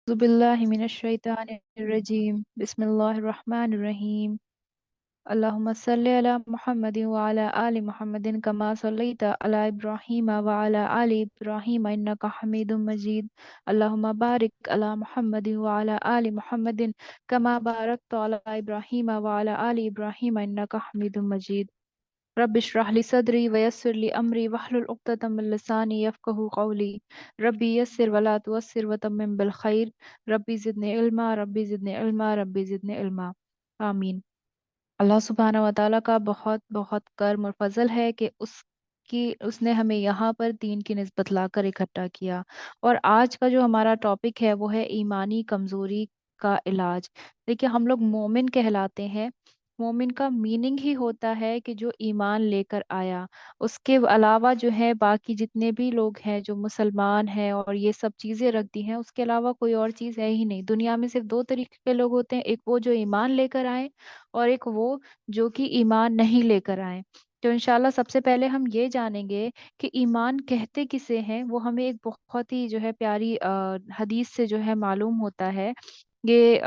बिल्लाहिमिनश्शैतानिर्रजीम बिस्मिल्लाहिर्रहमानिर्रहीम अल्लाहुम्मा सल्लि अला मुहम्मदिन व अला आलि मुहम्मदिन कमा सल्लैता अला इब्राहीम व अला आलि इब्राहीम इन्नका हमीदुम मजीद अल्लाहुम्मा बारिक अला मुहम्मदिन व अला आलि मुहम्मदिन कमा बारकता अला इब्राहीम व अला आलि इब्राहीम इन्नका हमीदुम मजीद रब्बि इश्रह ली सदरी व यस्सिर ली अमरी वहलुल उक़्दतम मिन लिसानी यफ़क़हू क़ौली रब्बी यस्सिर वला तुअस्सिर व तम्मिम बिल खैर रब्बी ज़िदनी इल्मा रब्बी ज़िदनी इल्मा रब्बी ज़िदनी इल्मा आमीन। अल्लाह सुब्हानहू व तआला का बहुत बहुत कर्म और फजल है कि उसने हमें यहाँ पर दीन की निस्बत लाकर इकट्ठा किया। और आज का जो हमारा टॉपिक है वो है ईमानी कमज़ोरी का इलाज। देखिए, हम लोग मोमिन कहलाते हैं। मोमिन का मीनिंग ही होता है कि जो ईमान लेकर आया। उसके अलावा जो है बाकी जितने भी लोग हैं जो मुसलमान हैं और ये सब चीज़ें रख दी हैं, उसके अलावा कोई और चीज़ है ही नहीं। दुनिया में सिर्फ दो तरीके के लोग होते हैं, एक वो जो ईमान लेकर आए और एक वो जो कि ईमान नहीं लेकर आए। तो इंशाल्लाह सबसे पहले हम ये जानेंगे कि ईमान कहते किसे हैं। वो हमें एक बहुत ही जो है प्यारी हदीस से जो है मालूम होता है। ये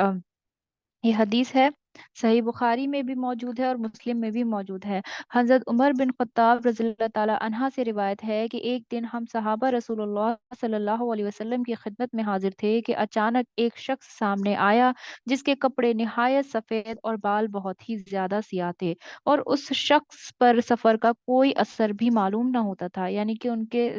ये हदीस है, सही बुखारी में भी मौजूद है और मुस्लिम में भी मौजूद है। हज़रत उमर बिन ख़त्ताब रज़ियल्लाहु ताला अन्हा से रिवायत है कि एक दिन हम सहाबा रसूलुल्लाह सल्लल्लाहु अलैहि वसल्लम की खिदमत में हाजिर थे कि अचानक एक शख्स सामने आया जिसके कपड़े निहायत सफ़ेद और बाल बहुत ही ज़्यादा सियाह थे। और उस शख्स पर सफ़र का कोई असर भी मालूम ना होता था, यानी कि उनके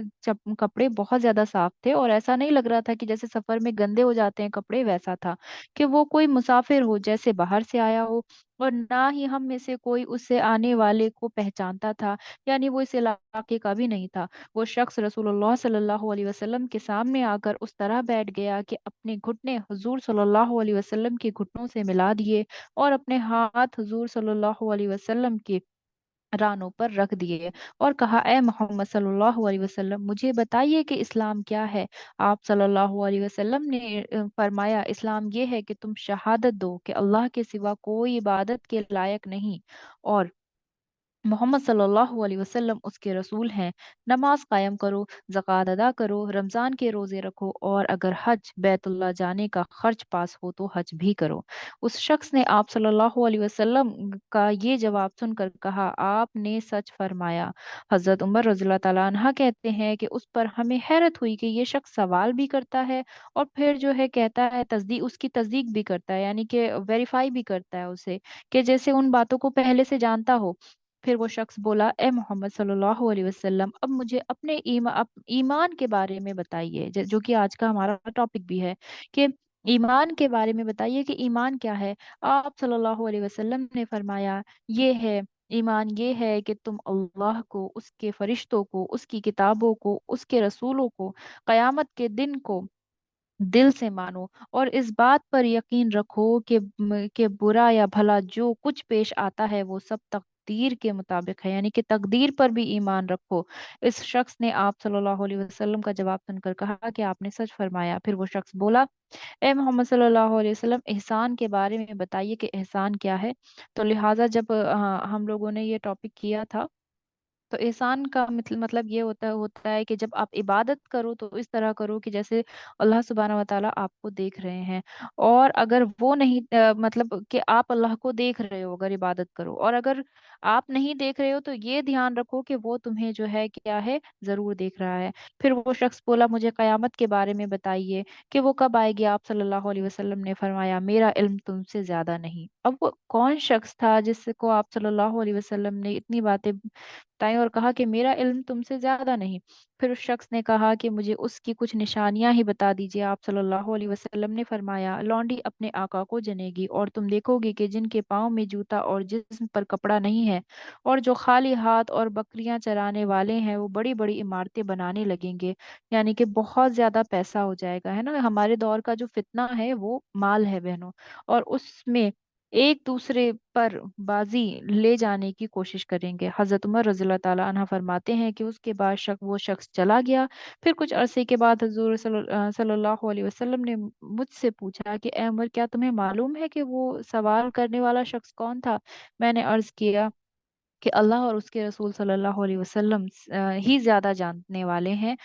कपड़े बहुत ज़्यादा साफ थे और ऐसा नहीं लग रहा था कि जैसे सफ़र में गंदे हो जाते हैं कपड़े, वैसा था कि वो कोई मुसाफिर हो, जैसे बाहर से आया हो। और ना ही हम में से कोई उससे आने वाले को पहचानता था, यानी वो इस इलाके का भी नहीं था। वो शख्स रसूलुल्लाह सल्लल्लाहु अलैहि वसल्लम के सामने आकर उस तरह बैठ गया कि अपने घुटने हुजूर सल्लल्लाहु अलैहि वसल्लम के घुटनों से मिला दिए और अपने हाथ हुजूर सल्लल्लाहु अलैहि वसल्लम के रानों पर रख दिए और कहा, ए मोहम्मद सल्लल्लाहु अलैहि वसल्लम, मुझे बताइए कि इस्लाम क्या है। आप सल्लल्लाहु अलैहि वसल्लम ने फरमाया, इस्लाम ये है कि तुम शहादत दो कि अल्लाह के सिवा कोई इबादत के लायक नहीं और मोहम्मद सल्लल्लाहु अलैहि वसल्लम उसके रसूल हैं। नमाज कायम करो, ज़कात अदा करो, रमज़ान के रोज़े रखो और अगर हज बैतुल्लाह जाने का खर्च पास हो तो हज भी करो। उस शख्स ने आप सल्लल्लाहु अलैहि वसल्लम का ये जवाब सुनकर कहा, आपने सच फरमाया। हज़रत उमर रज़ियल्लाहु ताला अन्हा कहते हैं कि उस पर हमें हैरत हुई कि ये शख्स सवाल भी करता है और फिर जो है कहता है, तस्दीक उसकी तस्दीक भी करता है, यानी कि वेरीफाई भी करता है उसे, कि जैसे उन बातों को पहले से जानता हो। फिर वो शख्स बोला, ए मोहम्मद सल्लल्लाहु अलैहि वसल्लम, अब मुझे अपने ईमान के बारे में बताइए, जो कि आज का हमारा टॉपिक भी है कि ईमान के बारे में बताइए कि ईमान क्या है। आप सल्लल्लाहु अलैहि वसल्लम ने फरमाया, ये है ईमान, ये है कि तुम अल्लाह को, उसके फरिश्तों को, उसकी किताबों को, उसके रसूलों को, क़यामत के दिन को दिल से मानो और इस बात पर यकीन रखो कि बुरा या भला जो कुछ पेश आता है वो सब तकदीर के मुताबिक है, यानी कि तकदीर पर भी ईमान रखो। इस शख्स ने आप सल्लल्लाहु अलैहि वसल्लम का जवाब सुनकर कहा कि आपने सच फरमाया। फिर वो शख्स बोला, ए मोहम्मद सल्लल्लाहु अलैहि वसल्लम, एहसान के बारे में बताइए कि एहसान क्या है। तो लिहाजा जब हम लोगों ने ये टॉपिक किया था, तो एहसान का मतलब ये होता है कि जब आप इबादत करो तो इस तरह करो कि जैसे अल्लाह सुब्हानहू व तआला आपको देख रहे हैं। और अगर वो नहीं मतलब कि आप अल्लाह को देख रहे हो अगर इबादत करो, और अगर आप नहीं देख रहे हो तो ये ध्यान रखो कि वो तुम्हें जो है क्या है, ज़रूर देख रहा है। फिर वो शख्स बोला, मुझे क़यामत के बारे में बताइए कि वो कब आएगी। आप सल्लल्लाहु अलैहि वसल्लम ने फरमाया, मेरा इल्म तुमसे ज़्यादा नहीं। अब वो कौन शख्स था जिसको आप सल्लल्लाहु अलैहि वसल्लम ने इतनी बातें बताई और कहा कि मेरा इल्म तुमसे ज्यादा नहीं। फिर उस शख्स ने कहा कि मुझे उसकी कुछ निशानियां ही बता दीजिए। आप सल्लल्लाहु अलैहि वसल्लम ने फरमाया, लौंडी अपने आका को जनेगी और तुम देखोगे कि जिनके पाँव में जूता और जिस्म पर कपड़ा नहीं है और जो खाली हाथ और बकरियां चराने वाले हैं, वो बड़ी बड़ी इमारतें बनाने लगेंगे, यानी कि बहुत ज्यादा पैसा हो जाएगा, है ना। हमारे दौर का जो फितना है वो माल है बहनों, और उसमें एक दूसरे पर बाजी ले जाने की कोशिश करेंगे। हज़रत उमर रज़ियल्लाहु ताला अन्हा फरमाते हैं कि उसके बाद वो शख्स चला गया। फिर कुछ अरसे के बाद हजूर सल्लल्लाहु अलैहि वसल्लम ने मुझसे पूछा कि ए उमर, क्या तुम्हें मालूम है कि वो सवाल करने वाला शख्स कौन था। मैंने अर्ज किया कि अल्लाह और उसके रसूल सल्लल्लाहु अलैहि वसल्लम ही ज़्यादा जानने वाले हैं।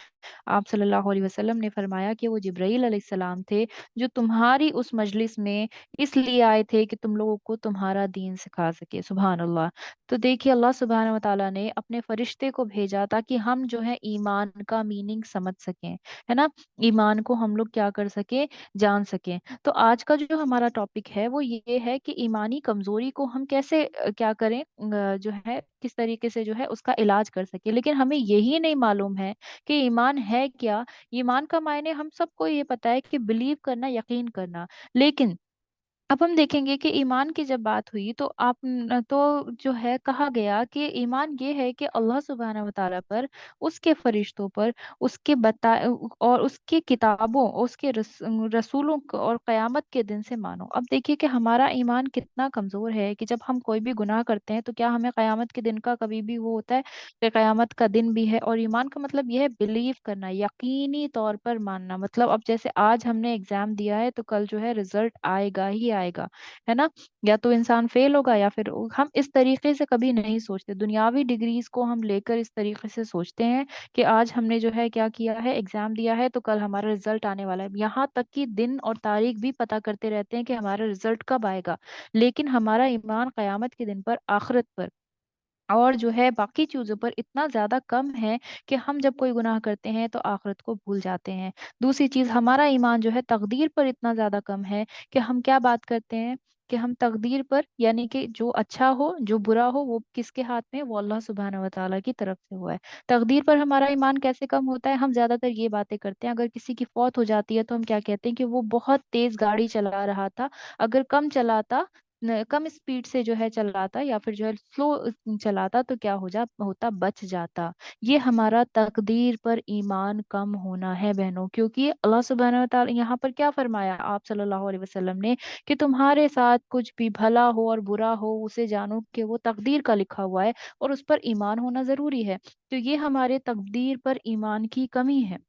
आप सल्लल्लाहु अलैहि वसल्लम ने फरमाया कि वो जिब्राईल अलैहिस्सलाम थे, जो तुम्हारी उस मजलिस में इसलिए आए थे कि तुम लोगों को तुम्हारा दीन सिखा सके। सुभान अल्लाह। तो देखिए अल्लाह सुब्हानहू व तआला ने अपने फरिश्ते को भेजा ताकि हम जो है ईमान का मीनिंग समझ सकें, है ना? ईमान को हम लोग क्या कर सकें, जान सकें। तो आज का जो हमारा टॉपिक है वो ये है कि ईमानी कमज़ोरी को हम कैसे क्या करें, जो है किस तरीके से जो है उसका इलाज कर सकें। लेकिन हमें यही नहीं मालूम है कि ईमान है क्या? ईमान का मायने हम सबको ये पता है कि बिलीव करना, यकीन करना। लेकिन अब हम देखेंगे कि ईमान की जब बात हुई तो तो जो है कहा गया कि ईमान ये है कि अल्लाह सुब्हानहू व तआला पर, उसके फरिश्तों पर, उसके और उसकी किताबों, उसके रसूलों को और क़यामत के दिन से मानो। अब देखिए कि हमारा ईमान कितना कमज़ोर है कि जब हम कोई भी गुनाह करते हैं तो क्या हमें क़यामत के दिन का कभी भी वो होता है कि क़यामत का दिन भी है। और ईमान का मतलब ये है बिलीव करना, यकीनी तौर पर मानना। मतलब अब जैसे आज हमने एग्ज़ाम दिया है तो कल जो है रिज़ल्ट आएगा ही आएगा, है ना? या तो इंसान फ़ेल होगा या फिर हम इस तरीके से कभी नहीं सोचते। दुनियावी डिग्रीज़ को हम लेकर इस तरीके से सोचते हैं कि आज हमने जो है क्या किया है, एग्ज़ाम दिया है तो कल हमारा रिज़ल्ट आने वाला है। यहाँ तक कि दिन और तारीख भी पता करते रहते हैं कि हमारा रिज़ल्ट कब आएगा। लेकिन हमारा ईमान क़यामत के दिन पर, आख़िरत पर और जो है बाकी चीज़ों पर इतना ज़्यादा कम है कि हम जब कोई गुनाह करते हैं तो आखिरत को भूल जाते हैं। दूसरी चीज़, हमारा ईमान जो है तकदीर पर इतना ज़्यादा कम है कि हम क्या बात करते हैं कि हम तकदीर पर, यानी कि जो अच्छा हो, जो बुरा हो वो किसके हाथ में है? वो अल्लाह सुब्हानहू व तआला की तरफ से हुआ है। तकदीर पर हमारा ईमान कैसे कम होता है? हम ज़्यादातर ये बातें करते हैं, अगर किसी की फौत हो जाती है तो हम क्या कहते हैं कि वो बहुत तेज़ गाड़ी चला रहा था, अगर कम चलाता कम स्पीड से जो है चलाता या फिर जो है स्लो चलाता तो क्या होता, बच जाता। ये हमारा तकदीर पर ईमान कम होना है बहनों, क्योंकि अल्लाह सुब्हानहू व तआला यहाँ पर क्या फरमाया आप सल्लल्लाहु अलैहि वसल्लम ने कि तुम्हारे साथ कुछ भी भला हो और बुरा हो, उसे जानो कि वो तकदीर का लिखा हुआ है और उस पर ईमान होना ज़रूरी है। तो ये हमारे तकदीर पर ईमान की कमी है।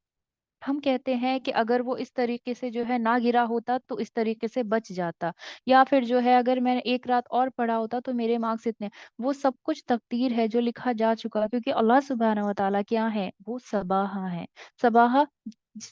हम कहते हैं कि अगर वो इस तरीके से जो है ना गिरा होता तो इस तरीके से बच जाता, या फिर जो है अगर मैंने एक रात और पढ़ा होता तो मेरे मार्क्स इतने। वो सब कुछ तकदीर है जो लिखा जा चुका है, क्योंकि अल्लाह सुब्हानहू व तआला क्या है, वो सबाहा है। सबाहा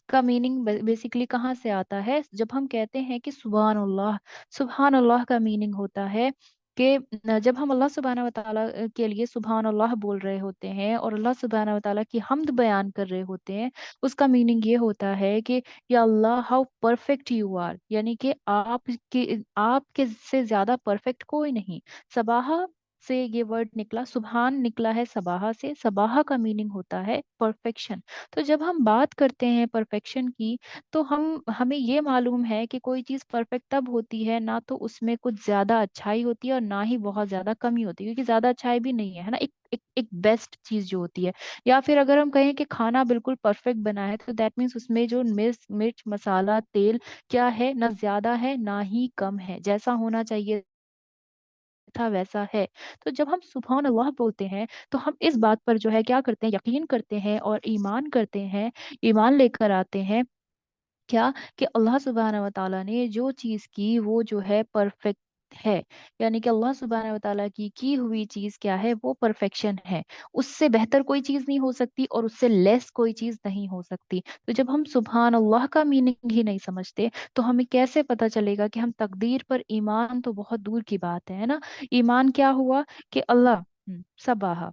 का मीनिंग बेसिकली कहाँ से आता है? जब हम कहते हैं कि सुभान अल्लाह, सुभान अल्लाह का मीनिंग होता है कि जब हम अल्लाह सुब्हानहू व तआला के लिए सुभान अल्लाह बोल रहे होते हैं और अल्लाह सुब्हानहू व तआला की हम्द बयान कर रहे होते हैं, उसका मीनिंग ये होता है कि या अल्लाह हाउ परफेक्ट यू आर, यानी कि आपके से ज्यादा परफेक्ट कोई नहीं। सबाहा से ये वर्ड निकला, सुभान निकला है सबाहा से। सबाहा का मीनिंग होता है परफेक्शन। तो जब हम बात करते हैं परफेक्शन की, तो हमें ये मालूम है कि कोई चीज़ परफेक्ट तब होती है ना तो उसमें कुछ ज़्यादा अच्छाई होती है और ना ही बहुत ज़्यादा कमी होती है, क्योंकि ज़्यादा अच्छाई भी नहीं है ना, एक बेस्ट चीज़ जो होती है। या फिर अगर हम कहें कि खाना बिल्कुल परफेक्ट बना है तो दैट मीन्स उसमें जो मिर्च मिर्च मसाला तेल क्या है, ना ज़्यादा है ना ही कम है, जैसा होना चाहिए था वैसा है। तो जब हम सुभान अल्लाह बोलते हैं तो हम इस बात पर जो है क्या करते हैं, यकीन करते हैं और ईमान करते हैं, ईमान लेकर आते हैं क्या, कि अल्लाह सुब्हानहू व तआला ने जो चीज़ की वो जो है परफेक्ट है। यानी कि अल्लाह सुब्हानहू व तआला की हुई चीज़ क्या है, वो परफेक्शन है। उससे बेहतर कोई चीज़ नहीं हो सकती और उससे लेस कोई चीज़ नहीं हो सकती। तो जब हम सुभान अल्लाह का मीनिंग ही नहीं समझते तो हमें कैसे पता चलेगा कि हम तकदीर पर ईमान, तो बहुत दूर की बात है ना? ईमान क्या हुआ कि अल्लाह सबाहा।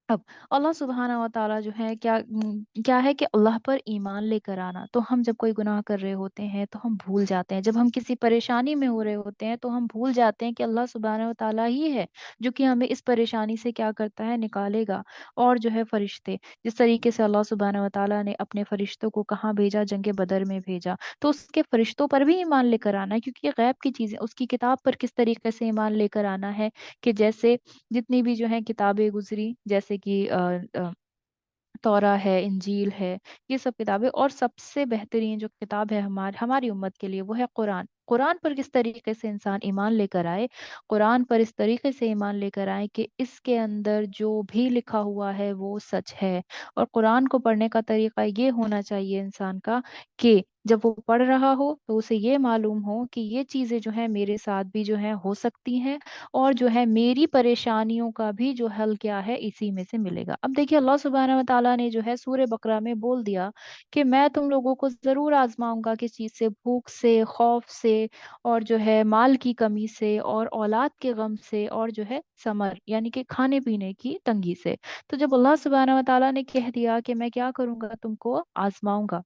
अब अल्लाह सुब्हानहू व तआला जो है क्या है कि अल्लाह पर ईमान लेकर आना। तो हम जब कोई गुनाह कर रहे होते हैं तो हम भूल जाते हैं, जब हम किसी परेशानी में हो रहे होते हैं तो हम भूल जाते हैं कि अल्लाह सुब्हानहू व तआला ही है जो कि हमें इस परेशानी से क्या करता है, निकालेगा। और जो है फरिश्ते, जिस तरीके से अल्लाह सुब्हानहू व तआला ने अपने फरिश्तों को कहाँ भेजा, जंग बदर में भेजा, तो उसके फरिश्तों पर भी ईमान लेकर आना है, क्योंकि ये गैब की चीज़ें। उसकी किताब पर किस तरीके से ईमान लेकर आना है कि जैसे जितनी भी जो है किताबें गुज़री, जैसे कि तौरा है, इंजील है, ये सब किताबें, और सबसे बेहतरीन जो किताब है हमारी उम्मत के लिए वो है कुरान। قرآن پر کس طریقے سے انسان ایمان لے کر آئے، قرآن پر اس طریقے سے ایمان لے کر آئے کہ اس کے اندر جو بھی لکھا ہوا ہے وہ سچ ہے۔ اور قرآن کو پڑھنے کا طریقہ یہ ہونا چاہیے انسان کا کہ جب وہ پڑھ رہا ہو تو اسے یہ معلوم ہو کہ یہ چیزیں جو ہیں میرے ساتھ بھی جو ہیں ہو سکتی ہیں، اور جو ہے میری پریشانیوں کا بھی جو حل کیا ہے اسی میں سے ملے گا۔ اب دیکھیے اللہ سبحانہ و تعالیٰ نے جو ہے سورہ بقرہ میں بول دیا کہ میں تم لوگوں کو ضرور آزماؤں گا، کس چیز سے؟ بھوک سے، خوف سے، اور جو ہے مال کی کمی سے، اور اولاد کے غم سے، اور جو ہے ثمر یعنی کہ کھانے پینے کی تنگی سے۔ تو جب اللہ سبحانہ و تعالیٰ نے کہہ دیا کہ میں کیا کروں گا، تم کو آزماؤں گا،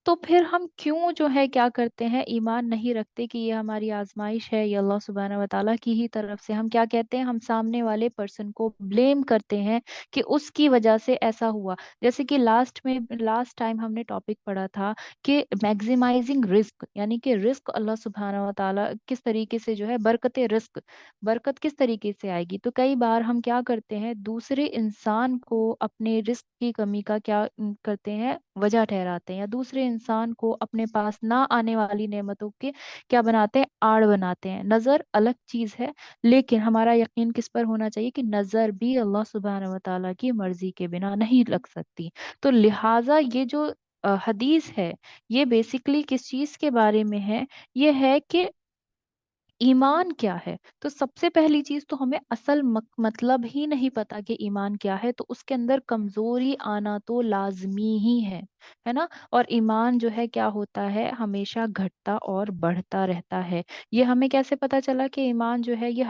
تو پھر ہم کیوں جو ہے کیا کرتے ہیں، ایمان نہیں رکھتے کہ یہ ہماری آزمائش ہے، یہ اللہ سبحانہ و تعالیٰ کی ہی طرف سے؟ ہم کیا کہتے ہیں، ہم سامنے والے پرسن کو بلیم کرتے ہیں کہ اس کی وجہ سے ایسا ہوا۔ جیسے کہ لاسٹ ٹائم ہم نے ٹاپک پڑھا تھا کہ میگزیمائزنگ رزق، یعنی کہ رزق اللہ سبحانہ و تعالیٰ کس طریقے سے جو ہے برکت رزق، برکت کس طریقے سے آئے گی۔ تو کئی بار ہم کیا کرتے ہیں، دوسرے انسان کو اپنے رزق کی کمی کا کیا کرتے ہیں، وجہ ٹھہراتے ہیں، یا دوسرے انسان کو اپنے پاس نہ آنے والی نعمتوں کے کیا بناتے ہیں، آڑ بناتے ہیں۔ نظر الگ چیز ہے، لیکن ہمارا یقین کس پر ہونا چاہیے کہ نظر بھی اللہ سبحانہ و تعالیٰ کی مرضی کے بنا نہیں لگ سکتی۔ تو لہٰذا یہ جو حدیث ہے، یہ بیسیکلی کس چیز کے بارے میں ہے؟ یہ ہے کہ ایمان کیا ہے۔ تو سب سے پہلی چیز تو ہمیں اصل مطلب ہی نہیں پتا کہ ایمان کیا ہے، تو اس کے اندر کمزوری آنا تو لازمی ہی ہے نا۔ اور ایمان جو ہے کیا ہوتا ہے، ہمیشہ گھٹتا اور بڑھتا رہتا ہے۔ یہ ہمیں کیسے پتا چلا کہ ایمان جو ہے، یہ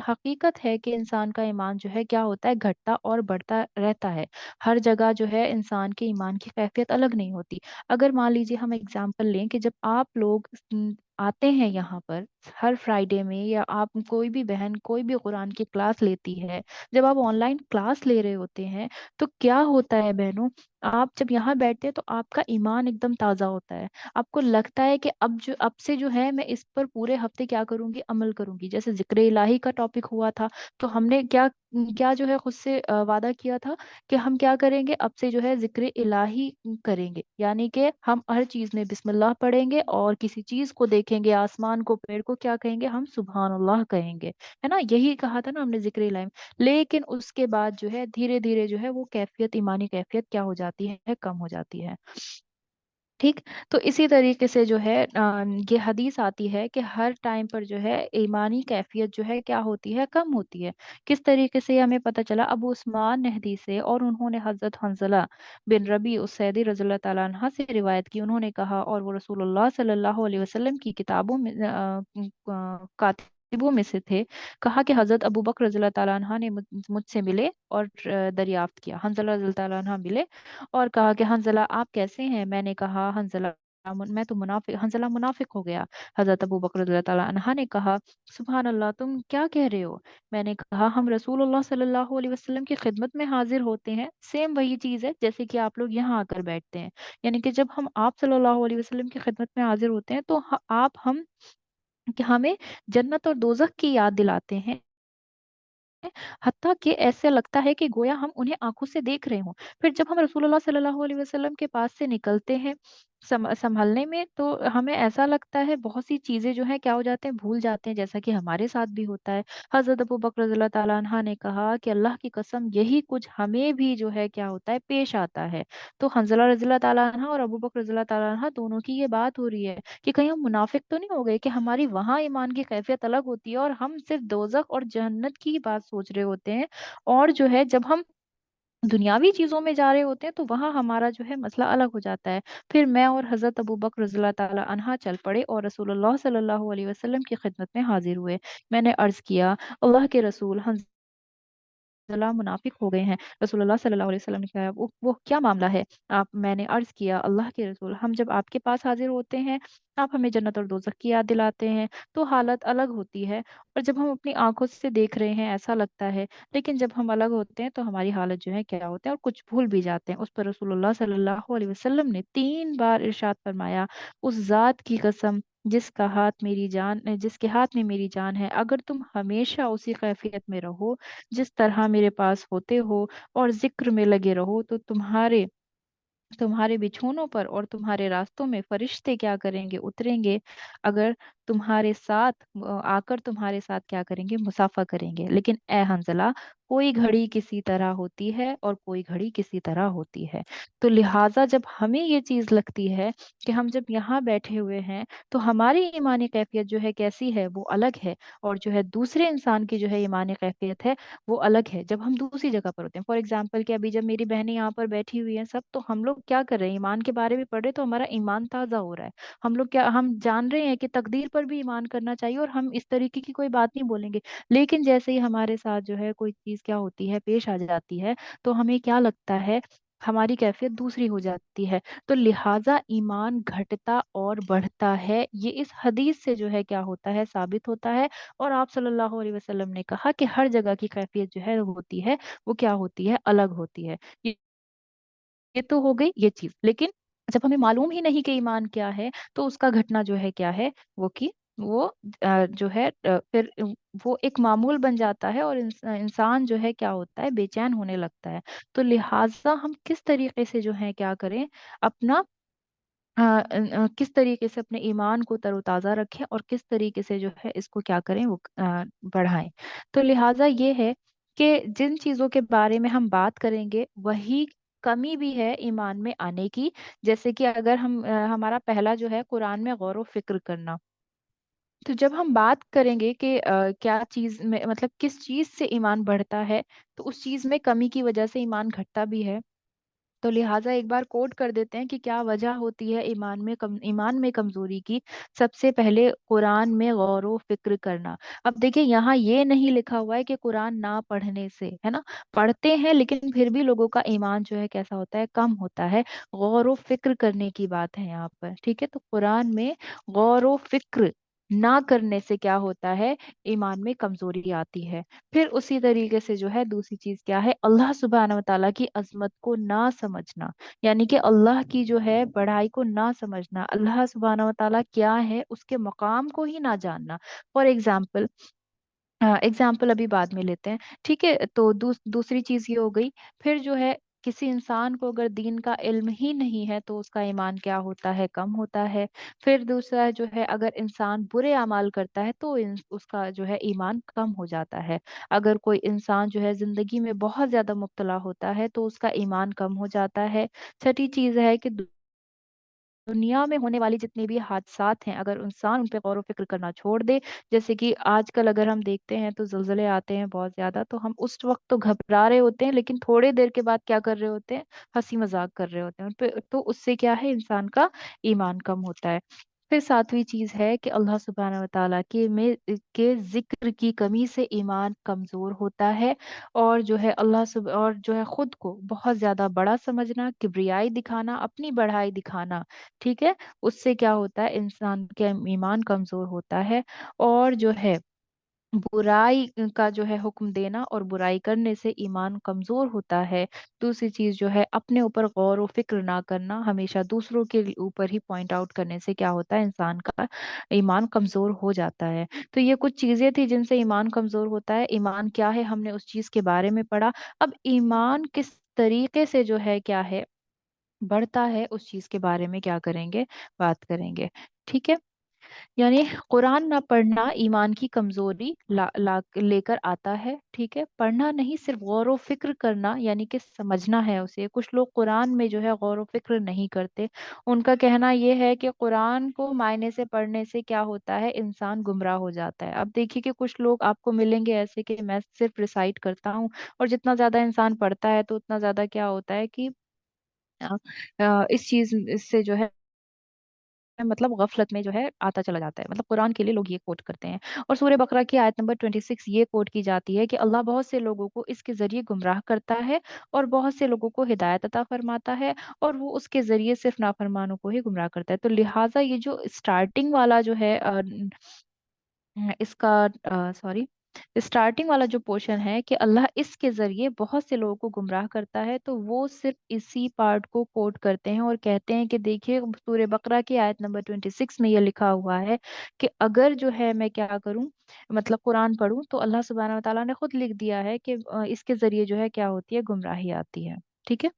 حقیقت ہے کہ انسان کا ایمان جو ہے کیا ہوتا ہے، گھٹتا اور بڑھتا رہتا ہے۔ ہر جگہ جو ہے انسان کے ایمان کی کیفیت الگ نہیں ہوتی۔ اگر مان لیجیے ہم اگزامپل لیں کہ جب آپ لوگ آتے ہیں یہاں پر ہر فرائیڈے میں، یا آپ کوئی بھی بہن کوئی بھی قرآن کی کلاس لیتی ہے، جب آپ آن لائن کلاس لے رہے ہوتے ہیں تو کیا ہوتا ہے بہنوں، آپ جب یہاں بیٹھتے ہیں تو آپ کا ایمان ایک دم تازہ ہوتا ہے۔ آپ کو لگتا ہے کہ اب سے جو ہے میں اس پر پورے ہفتے کیا کروں گی، عمل کروں گی۔ جیسے ذکر الہی کا ٹاپک ہوا تھا، تو ہم نے کیا کیا جو ہے خود سے وعدہ کیا تھا کہ ہم کیا کریں گے، اب سے جو ہے ذکر الہی کریں گے، یعنی کہ ہم ہر چیز میں بسم اللہ پڑھیں گے، اور کسی چیز کو دیکھیں گے، آسمان کو، پیڑ کو، کیا کہیں گے، ہم سبحان اللہ کہیں گے، ہے نا۔ یہی کہا تھا نا ہم نے ذکر الہی میں۔ لیکن اس کے بعد جو ہے دھیرے دھیرے جو ہے وہ کیفیت، ایمانی کیفیت کیا ہو جاتی ہے، کم ہو جاتی ہے۔ ٹھیک، تو اسی طریقے سے جو ہے یہ حدیث آتی ہے کہ ہر ٹائم پر جو ہے ایمانی کیفیت جو ہے کیا ہوتی ہے، کم ہوتی ہے۔ کس طریقے سے یہ ہمیں پتہ چلا، ابو عثمان نے حدیث سے، اور انہوں نے حضرت حنزلہ بن ربیع السیدی رضی اللہ تعالیٰ عنہ سے روایت کی، انہوں نے کہا، اور وہ رسول اللہ صلی اللہ علیہ وسلم کی کتابوں میں کاتبوں میں سے تھے، کہا کہ حضرت ابو بکر رضی اللہ تعالیٰ عنہ نے مجھ سے ملے اور دریافت کیا، حنزلہ رضی اللہ تعالیٰ عنہ ملے اور کہا کہ حنزلہ آپ کیسے ہیں؟ میں نے کہا میں تو منافق، حنزلہ منافق ہو گیا۔ حضرت ابو بکر رضی اللہ تعالیٰ عنہ نے کہا سبحان اللہ، تم کیا کہہ رہے ہو؟ میں نے کہا ہم رسول اللہ صلی اللہ علیہ وسلم کی خدمت میں حاضر ہوتے ہیں۔ سیم وہی چیز ہے جیسے کہ آپ لوگ یہاں آ کر بیٹھتے ہیں، یعنی کہ جب ہم آپ صلی اللہ علیہ وسلم کی خدمت میں حاضر ہوتے ہیں تو آپ کہ ہمیں جنت اور دوزخ کی یاد دلاتے ہیں، حتیٰ کہ ایسے لگتا ہے کہ گویا ہم انہیں آنکھوں سے دیکھ رہے ہوں۔ پھر جب ہم رسول اللہ صلی اللہ علیہ وسلم کے پاس سے نکلتے ہیں سنبھلنے میں، تو ہمیں ایسا لگتا ہے بہت سی چیزیں جو ہیں کیا ہو جاتے ہیں، بھول جاتے ہیں، جیسا کہ ہمارے ساتھ بھی ہوتا ہے۔ حضرت ابو بکر رضی اللہ تعالیٰ عنہ نے کہا کہ اللہ کی قسم یہی کچھ ہمیں بھی جو ہے کیا ہوتا ہے، پیش آتا ہے۔ تو حنزلہ رضی اللہ تعالیٰ عنہ اور ابو بکر رضی اللہ تعالیٰ عنہ دونوں کی یہ بات ہو رہی ہے کہ کہیں ہم منافق تو نہیں ہو گئے، کہ ہماری وہاں ایمان کی کیفیت الگ ہوتی ہے اور ہم صرف دوزخ اور جنت کی بات سوچ رہے ہوتے ہیں، اور جو ہے جب ہم دنیاوی چیزوں میں جا رہے ہوتے ہیں تو وہاں ہمارا جو ہے مسئلہ الگ ہو جاتا ہے۔ پھر میں اور حضرت ابو بکر رضی اللہ تعالیٰ عنہ چل پڑے اور رسول اللہ صلی اللہ علیہ وسلم کی خدمت میں حاضر ہوئے۔ میں نے عرض کیا اللہ کے رسول، حنزلہ منافق ہو گئے ہیں۔ رسول اللہ صلی اللہ علیہ وسلم نے کہا وہ کیا معاملہ ہے؟ میں نے عرض کیا اللہ کے رسول، ہم جب آپ کے پاس حاضر ہوتے ہیں آپ ہمیں جنت اور دوزخ کی یاد دلاتے ہیں تو حالت الگ ہوتی ہے، اور جب ہم اپنی آنکھوں سے دیکھ رہے ہیں ایسا لگتا ہے، لیکن جب ہم الگ ہوتے ہیں تو ہماری حالت جو ہے کیا ہوتے ہیں، اور کچھ بھول بھی جاتے ہیں۔ اس پر رسول اللہ صلی اللہ علیہ وسلم نے 3 بار ارشاد فرمایا، اس ذات کی قسم جس کے ہاتھ میں میری جان ہے، اگر تم ہمیشہ اسی کیفیت میں رہو جس طرح میرے پاس ہوتے ہو اور ذکر میں لگے رہو، تو تمہارے तुम्हारे बिछौनों पर और तुम्हारे रास्तों में फरिश्ते क्या करेंगे, उतरेंगे, अगर तुम्हारे साथ आकर तुम्हारे साथ क्या करेंगे, मुसाफा करेंगे। लेकिन ए हंजला, कोई घड़ी किसी तरह होती है और कोई घड़ी किसी तरह होती है। तो लिहाजा जब हमें ये चीज लगती है कि हम जब यहाँ बैठे हुए हैं तो हमारी ईमानी कैफियत जो है कैसी है, वो अलग है, और जो है दूसरे इंसान की जो है ईमानी कैफियत है वो अलग है जब हम दूसरी जगह पर होते हैं। फॉर एग्जाम्पल कि अभी जब मेरी बहनें यहाँ पर बैठी हुई हैं सब, तो हम लोग क्या कर रहे हैं, ईमान के बारे में पढ़ रहे हैं, तो हमारा ईमान ताज़ा हो रहा है। हम लोग क्या, हम जान रहे हैं कि तकदीर पर भी ईमान करना चाहिए और हम इस तरीके की कोई बात नहीं बोलेंगे। लेकिन जैसे ही हमारे साथ जो है कोई चीज़ क्या होती है, पेश आ जाती है, तो हमें क्या लगता है, हमारी कैफियत दूसरी हो जाती है। तो लिहाजा ईमान घटता और बढ़ता है, ये इस हदीस से जो है क्या होता है, साबित होता है। और आप सल्लल्लाहु अलैहि वसल्लम ने कहा कि हर जगह की कैफियत जो है होती है, वो क्या होती है, अलग होती है। ये तो हो गई ये चीज। लेकिन जब हमें मालूम ही नहीं कि ईमान क्या है, तो उसका घटना जो है क्या है, वो कि वो जो है फिर वो एक मामूल बन जाता है, और इंसान जो है क्या होता है, बेचैन होने लगता है। तो लिहाजा हम किस तरीके से जो है क्या करें, अपना किस तरीके से अपने ईमान को तरोताज़ा रखें, और किस तरीके से जो है इसको क्या करें, वो बढ़ाएं। तो लिहाजा ये है कि जिन चीज़ों के बारे में हम बात करेंगे वही कमी भी है ईमान में आने की। जैसे कि अगर हम हमारा पहला जो है कुरान में गौर व फिक्र करना। तो जब हम बात करेंगे कि क्या चीज़ में, मतलब किस चीज़ से ईमान बढ़ता है, तो उस चीज़ में कमी की वजह से ईमान घटता भी है। तो लिहाजा एक बार कोट कर देते हैं कि क्या वजह होती है ईमान में कमजोरी की। सबसे पहले कुरान में गौर व फिक्र करना। अब देखिए यहाँ ये नहीं लिखा हुआ है कि कुरान ना पढ़ने से, है ना, पढ़ते हैं लेकिन फिर भी लोगों का ईमान जो है कैसा होता है, कम होता है। गौर व फिक्र करने की बात है यहाँ पर, ठीक है। तो कुरान में गौर व फिक्र ना करने से क्या होता है, ईमान में कमजोरी आती है। फिर उसी तरीके से जो है दूसरी चीज क्या है, अल्लाह सुबहान व तआला की अजमत को ना समझना। यानी कि अल्लाह की जो है बड़ाई को ना समझना, अल्लाह सुबहान व तआला क्या है उसके मकाम को ही ना जानना। फॉर एग्जाम्पल, एग्जाम्पल अभी बाद में लेते हैं, ठीक है। तो दूसरी चीज ये हो गई। फिर जो है किसी इंसान को अगर दीन का इल्म ही नहीं है तो उसका ईमान क्या होता है, कम होता है। फिर दूसरा जो है, अगर इंसान बुरे अमाल करता है तो उसका जो है ईमान कम हो जाता है। अगर कोई इंसान जो है जिंदगी में बहुत ज्यादा मुब्तला होता है तो उसका ईमान कम हो जाता है। छठी चीज है कि दुनिया में होने वाली जितने भी हादसात हैं, अगर इंसान उन पे गौर व फिक्र करना छोड़ दे, जैसे कि आजकल अगर हम देखते हैं तो जलजले आते हैं बहुत ज्यादा, तो हम उस वक्त तो घबरा रहे होते हैं, लेकिन थोड़े देर के बाद क्या कर रहे होते हैं, हंसी मजाक कर रहे होते हैं उन पे। तो उससे क्या है, इंसान का ईमान कम होता है। फिर सातवीं चीज है कि अल्लाह सुब्हानहू व तआला के जिक्र की कमी से ईमान कमजोर होता है। और जो है और जो है खुद को बहुत ज्यादा बड़ा समझना, किब्रियाई दिखाना, अपनी बढ़ाई दिखाना, ठीक है, उससे क्या होता है, इंसान का ईमान कमजोर होता है। और जो है बुराई का जो है हुक्म देना और बुराई करने से ईमान कमजोर होता है। दूसरी चीज जो है अपने ऊपर गौर व फिक्र ना करना, हमेशा दूसरों के ऊपर ही पॉइंट आउट करने से क्या होता है, इंसान का ईमान कमजोर हो जाता है। तो ये कुछ चीजें थी जिनसे ईमान कमजोर होता है। ईमान क्या है, हमने उस चीज के बारे में पढ़ा। अब ईमान किस तरीके से जो है क्या है, बढ़ता है, उस चीज के बारे में क्या करेंगे, बात करेंगे, ठीक है। यानी कुरान ना पढ़ना ईमान की कमजोरी लेकर आता है, ठीक है। पढ़ना नहीं, सिर्फ गौर व फिक्र करना, यानी कि समझना है उसे। कुछ लोग कुरान में जो है गौर व फिक्र नहीं करते। उनका कहना यह है कि कुरान को मायने से पढ़ने से क्या होता है, इंसान गुमराह हो जाता है। अब देखिए कि कुछ लोग आपको मिलेंगे ऐसे कि मैं सिर्फ रिसाइट करता हूँ, और जितना ज्यादा इंसान पढ़ता है तो उतना ज्यादा क्या होता है कि इस चीज से जो है, मतलब गफलत में जो है आता चला जाता है। मतलब कुरान के लिए लोग ये कोट करते हैं। और सूरह बकरा की आयत नंबर 26 ये कोट की जाती है कि अल्लाह बहुत से लोगों को इसके जरिए गुमराह करता है, और बहुत से लोगों को हिदायत अता फरमाता है, और वो उसके जरिए सिर्फ नाफरमानों को ही गुमराह करता है। तो लिहाजा ये जो स्टार्टिंग वाला जो है इसका सॉरी स्टार्टिंग वाला जो पोर्शन है कि अल्लाह इसके जरिए बहुत से लोगों को गुमराह करता है, तो वो सिर्फ इसी पार्ट को कोट करते हैं और कहते हैं कि देखिए सूरह बकरा की आयत नंबर 26 में ये लिखा हुआ है कि अगर जो है मैं क्या करूं, मतलब कुरान पढूं, तो अल्लाह सुब्हानहू व तआला ने खुद लिख दिया है कि इसके जरिए जो है क्या होती है, गुमराही आती है, ठीक है।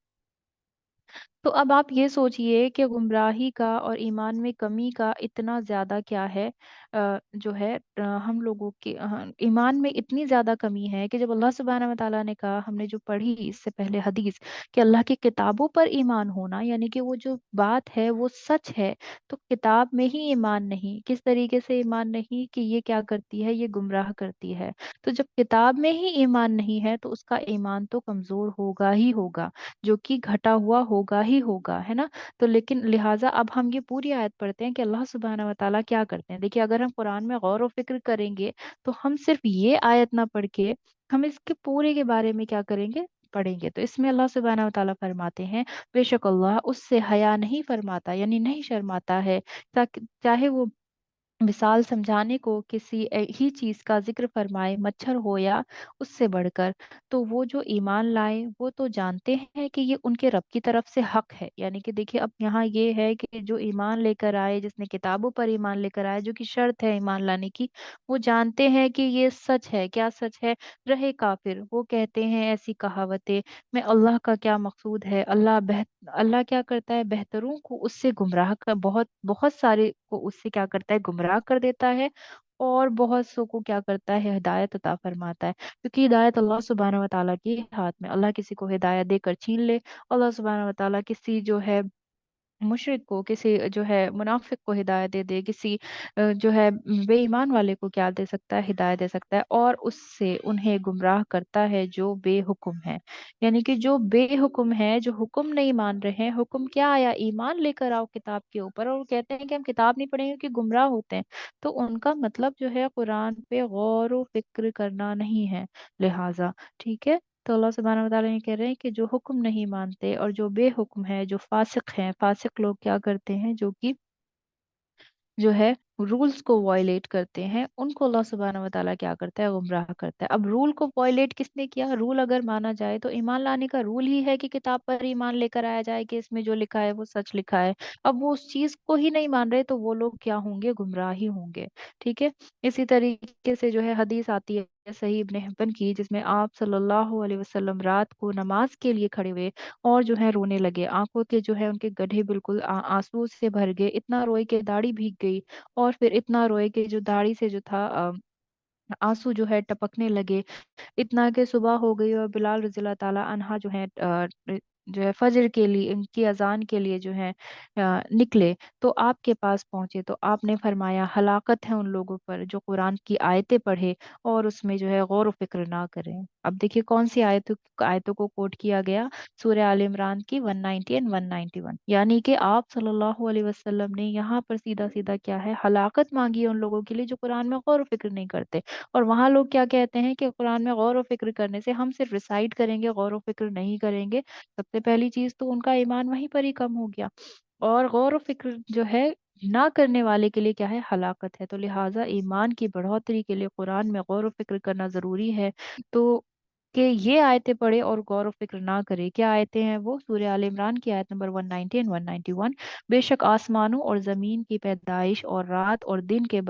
तो अब आप ये सोचिए कि गुमराही का और ईमान में कमी का इतना ज़्यादा क्या है, जो है हम लोगों के ईमान में इतनी ज़्यादा कमी है कि जब अल्लाह सुब्हानहू व तआला ने कहा, हमने जो पढ़ी इससे पहले हदीस, कि अल्लाह की किताबों पर ईमान होना, यानी कि वो जो बात है वो सच है, तो किताब में ही ईमान नहीं, किस तरीके से ईमान नहीं, कि ये क्या करती है, ये गुमराह करती है। तो जब किताब में ही ईमान नहीं है तो उसका ईमान तो कमज़ोर होगा ही होगा, जो कि घटा हुआ होगा ही होगा, है ना? तो लेकिन लिहाजा अब हम ये पूरी आयत पढ़ते हैं कि अल्लाह सुब्हानहू व तआला क्या करते हैं। देखिए, अगर हम कुरान में गौर व फ़िक्र करेंगे, तो हम सिर्फ़ ये आयत ना पढ़ के, हम इसके पूरे के बारे में क्या करेंगे? पढ़ेंगे। तो इसमें अल्लाह सुब्हानहू व तआला फरमाते हैं, बेशक अल्लाह उससे हया नहीं फरमाता, यानी नहीं शर्माता है, ताकि चाहे वो मिसाल समझाने को किसी ही चीज़ का ज़िक्र फरमाए, मच्छर हो या उससे बढ़कर, तो वो जो ईमान लाए वो तो जानते हैं कि ये उनके रब की तरफ से हक है। यानी कि देखिए, अब यहाँ ये है कि जो ईमान लेकर आए, जिसने किताबों पर ईमान लेकर आए, जो कि शर्त है ईमान लाने की, वो जानते हैं कि ये सच है। क्या सच है? रहे काफिर, वो कहते हैं ऐसी कहावतें, मैं अल्लाह का क्या मकसूद है, अल्लाह क्या करता है, बेहतरों को उससे गुमराह कर, बहुत बहुत सारे को उससे क्या करता है, गुमराह कर देता है, और बहुत सो को क्या करता है, हिदायत अता फरमाता है। क्योंकि हिदायत अल्लाह सुब्हानहू व तआला के हाथ में, अल्लाह किसी को हिदायत देकर छीन ले, अल्लाह सुब्हानहू व तआला किसी जो है मुशरिक को, किसी जो है मुनाफिक को हिदायत दे दे, किसी जो है बेईमान वाले को क्या दे सकता है, हिदायत दे सकता है, और उससे उन्हें गुमराह करता है जो बेहुक्म है। यानी कि जो बेहुक्म है, जो हुक्म नहीं मान रहे हैं, हुक्म क्या आया, ईमान लेकर आओ किताब के ऊपर, और वो कहते हैं कि हम किताब नहीं पढ़ेंगे कि गुमराह होते हैं। तो उनका मतलब जो है कुरान पे गौर व फिक्र करना नहीं है, लिहाजा, ठीक है। तो अल्लाह सुब्हानहू व तआला ये कह रहे हैं कि जो हुक्म नहीं मानते और जो बेहुक्म है, जो फासिक हैं, फासिक लोग क्या करते हैं, जो है रूल्स को वायलेट करते हैं, उनको अल्लाह सुब्हानहू व तआला क्या करता है, गुमराह करता है। अब रूल को वायलेट किसने किया? रूल अगर माना जाए तो ईमान लाने का रूल ही है कि किताब पर ईमान लेकर आया जाए, कि इसमें जो लिखा है वो सच लिखा है। अब वो उस चीज को ही नहीं मान रहे, तो वो लोग क्या होंगे? गुमराह ही होंगे, ठीक है। इसी तरीके से जो है हदीस आती है सही इब्ने हिब्बन की, जिसमें आप सल्लल्लाहु अलैहि वसल्लम रात को नमाज के लिए खड़े हुए और जो है रोने लगे, आंखों के जो है उनके गड्ढे बिल्कुल आंसू से भर गए, इतना रोए कि दाढ़ी भीग गई, और फिर इतना रोए कि जो दाढ़ी से जो था आंसू जो है टपकने लगे, इतना कि सुबह हो गई, और बिलाल रज़ी अल्लाह ताला अन्हा जो है जो है फजर के लिए, इनकी अजान के लिए जो है निकले, तो आपके पास पहुंचे, तो आपने फरमाया, हलाकत है उन लोगों पर जो कुरान की आयतें पढ़े और उसमें जो है गौर व फिक्र ना करें। अब देखिए कौन सी आयतों आयतों को कोट किया गया, सूरह आल इमरान की 190 एंड 191, यानी कि आप सल्लल्लाहु अलैहि वसल्लम ने यहाँ पर सीधा सीधा क्या है, हलाकत मांगी है उन लोगों के लिए जो कुरान में गौर व फिक्र नहीं करते। और वहाँ लोग क्या कहते हैं कि कुरान में गौर व फ़िक्र करने से हम सिर्फ रिसाइट करेंगे, गौर व फ़िक्र नहीं करेंगे। सबसे पहली चीज़ तो उनका ईमान वहीं पर ही कम हो गया, और गौर व फ़िक्र जो है ना करने वाले के लिए क्या है, हलाकत है। तो लिहाजा ईमान की बढ़ोतरी के लिए कुरान में गौर व फ़िक्र करना ज़रूरी है। तो कि ये आयतें पढ़े और गौर व फ़िक्र ना करे। क्या आयतें हैं वो? सूरह आल इमरान की आयत नंबर 190 एंड 191, बेशक आसमानों और ज़मीन की पैदाइश और रात और दिन के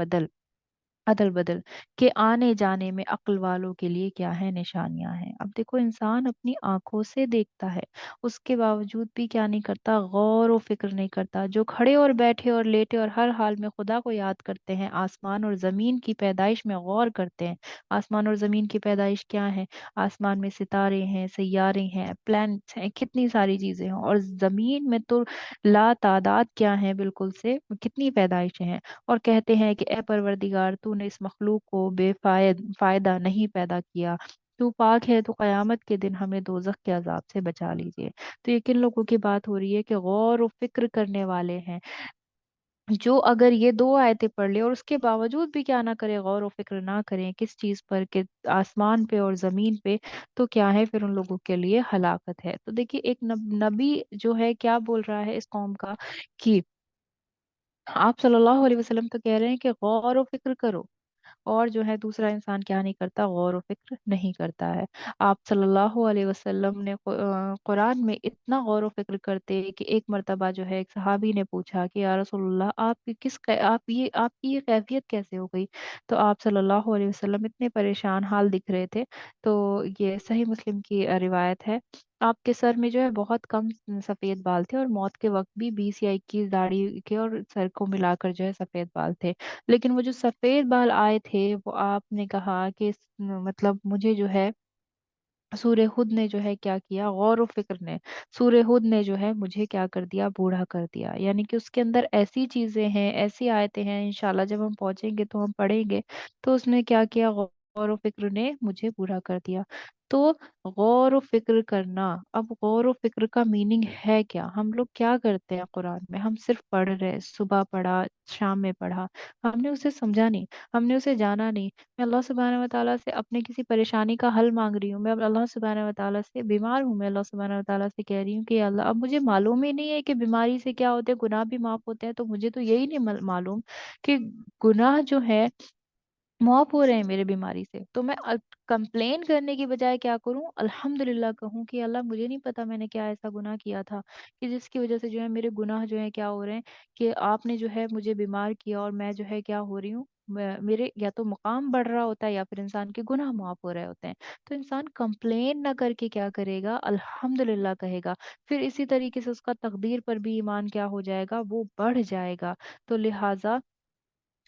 अदल बदल के आने जाने में अक्ल वालों के लिए क्या है, निशानियां हैं। अब देखो, इंसान अपनी आंखों से देखता है, उसके बावजूद भी क्या नहीं करता, गौर व फिक्र नहीं करता। जो खड़े और बैठे और लेटे और हर हाल में खुदा को याद करते हैं, आसमान और जमीन की पैदाइश में गौर करते हैं। आसमान और जमीन की पैदाइश क्या है? आसमान में सितारे हैं, सैयारे हैं, प्लैनेट्स हैं, कितनी सारी चीजें हैं, और जमीन में तो ला तादाद क्या है, बिल्कुल से कितनी पैदाइशें हैं। और कहते हैं कि ए परवरदिगार, तूने इस मखलूक को बेफायदा नहीं पैदा किया, तू पाक है, तो कयामत के दिन हमें दोजख के अजाब से बचा लीजिए। तो ये किन लोगों की बात हो रही है कि गौर व फिक्र करने वाले हैं, जो अगर ये दो आयतें पढ़ ले और उसके बावजूद भी क्या ना करे, गौर व फिक्र ना करें किस चीज पर, कि आसमान पे और जमीन पे, तो क्या है फिर, उन लोगों के लिए हलाकत है। तो देखिए, एक नबी जो है क्या बोल रहा है इस कौम का, कि आप सल्लल्लाहु अलैहि वसल्लम तो कह रहे हैं कि गौर व फिक्र करो, और जो है दूसरा इंसान क्या नहीं करता, गौर व फिक्र नहीं करता है। आप सल्लल्लाहु अलैहि वसल्लम ने कुरान में इतना गौर व फिक्र करते कि एक मर्तबा जो है एक सहाबी ने पूछा कि या रसूलुल्लाह, आपकी ये कैफियत कैसे हो गई? तो आप सल्लल्लाहु अलैहि वसल्लम इतने परेशान हाल दिख रहे थे। तो ये सही मुस्लिम की रिवायत है। आपके सर में जो है बहुत कम सफेद बाल थे, और मौत के वक्त भी 20 या 21 दाढ़ी के और सर को मिलाकर जो है सफेद बाल थे। लेकिन वो जो सफेद बाल आए थे, वो आपने कहा कि मतलब मुझे जो है सूर्य खुद ने जो है क्या किया, गौर व फिक्र ने, सूर्य खुद ने जो है मुझे क्या कर दिया, बूढ़ा कर दिया। यानी कि उसके अंदर ऐसी चीजें हैं, ऐसी आयतें हैं, इंशाल्लाह जब हम पहुंचेंगे तो हम पढ़ेंगे। तो उसने क्या किया, गौर व फिक्र ने मुझे बूढ़ा कर दिया। तो गौर व फिक्र करना, अब गौर व फिक्र का मीनिंग है क्या? हम लोग क्या करते हैं कुरान में? हम सिर्फ पढ़ रहे हैं, सुबह पढ़ा, शाम में पढ़ा, हमने उसे समझा नहीं, हमने उसे जाना नहीं। मैं अल्लाह सुब्हानहू व तआला से अपने किसी परेशानी का हल मांग रही हूँ, मैं अब अल्लाह सुब्हानहू व तआला से बीमार हूँ, मैं अल्लाह सुब्हानहू व तआला से कह रही हूँ कि या अल्लाह, अब मुझे मालूम ही नहीं है कि बीमारी से क्या होते हैं, गुनाह भी माफ होते हैं, तो मुझे तो यही नहीं मालूम कि गुनाह जो है माफ हो रहे हैं मेरे बीमारी से। तो मैं कंप्लेन करने की बजाय क्या करूं, अल्हम्दुलिल्लाह कहूं कि अल्लाह, मुझे नहीं पता मैंने क्या ऐसा गुनाह किया था कि जिसकी वजह से जो है मेरे गुनाह जो है क्या हो रहे हैं, कि आपने जो है मुझे बीमार किया और मैं जो है क्या हो रही हूँ, मेरे या तो मकाम बढ़ रहा होता है या फिर इंसान के गुनाह माफ हो रहे होते हैं। तो इंसान कंप्लेन ना करके क्या करेगा, अल्हम्दुलिल्लाह कहेगा। फिर इसी तरीके से उसका तकदीर पर भी ईमान क्या हो जाएगा, वो बढ़ जाएगा। तो लिहाजा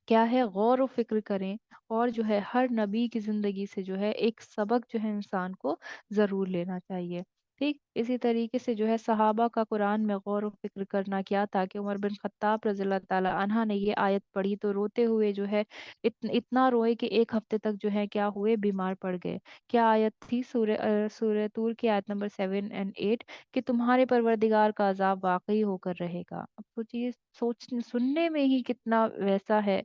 क्या है, गौर व फिक्र करें, और जो है हर नबी की जिंदगी से जो है एक सबक जो है इंसान को जरूर लेना चाहिए। ठीक इसी तरीके से जो है सहाबा का कुरान में गौर व फिक्र करना क्या था, कि उमर बिन खत्ताब रज़ियल्लाहु ताला अन्हा ने ये आयत पढ़ी तो रोते हुए जो है इतना रोए कि एक हफ्ते तक जो है क्या हुए, बीमार पड़ गए। क्या आयत थी? सूर्य तूर की आयत नंबर 7 और 8, कि तुम्हारे परवरदिगार का अजाब वाकई होकर रहेगा। अब सोचिए, सोच सुनने में ही कितना वैसा है,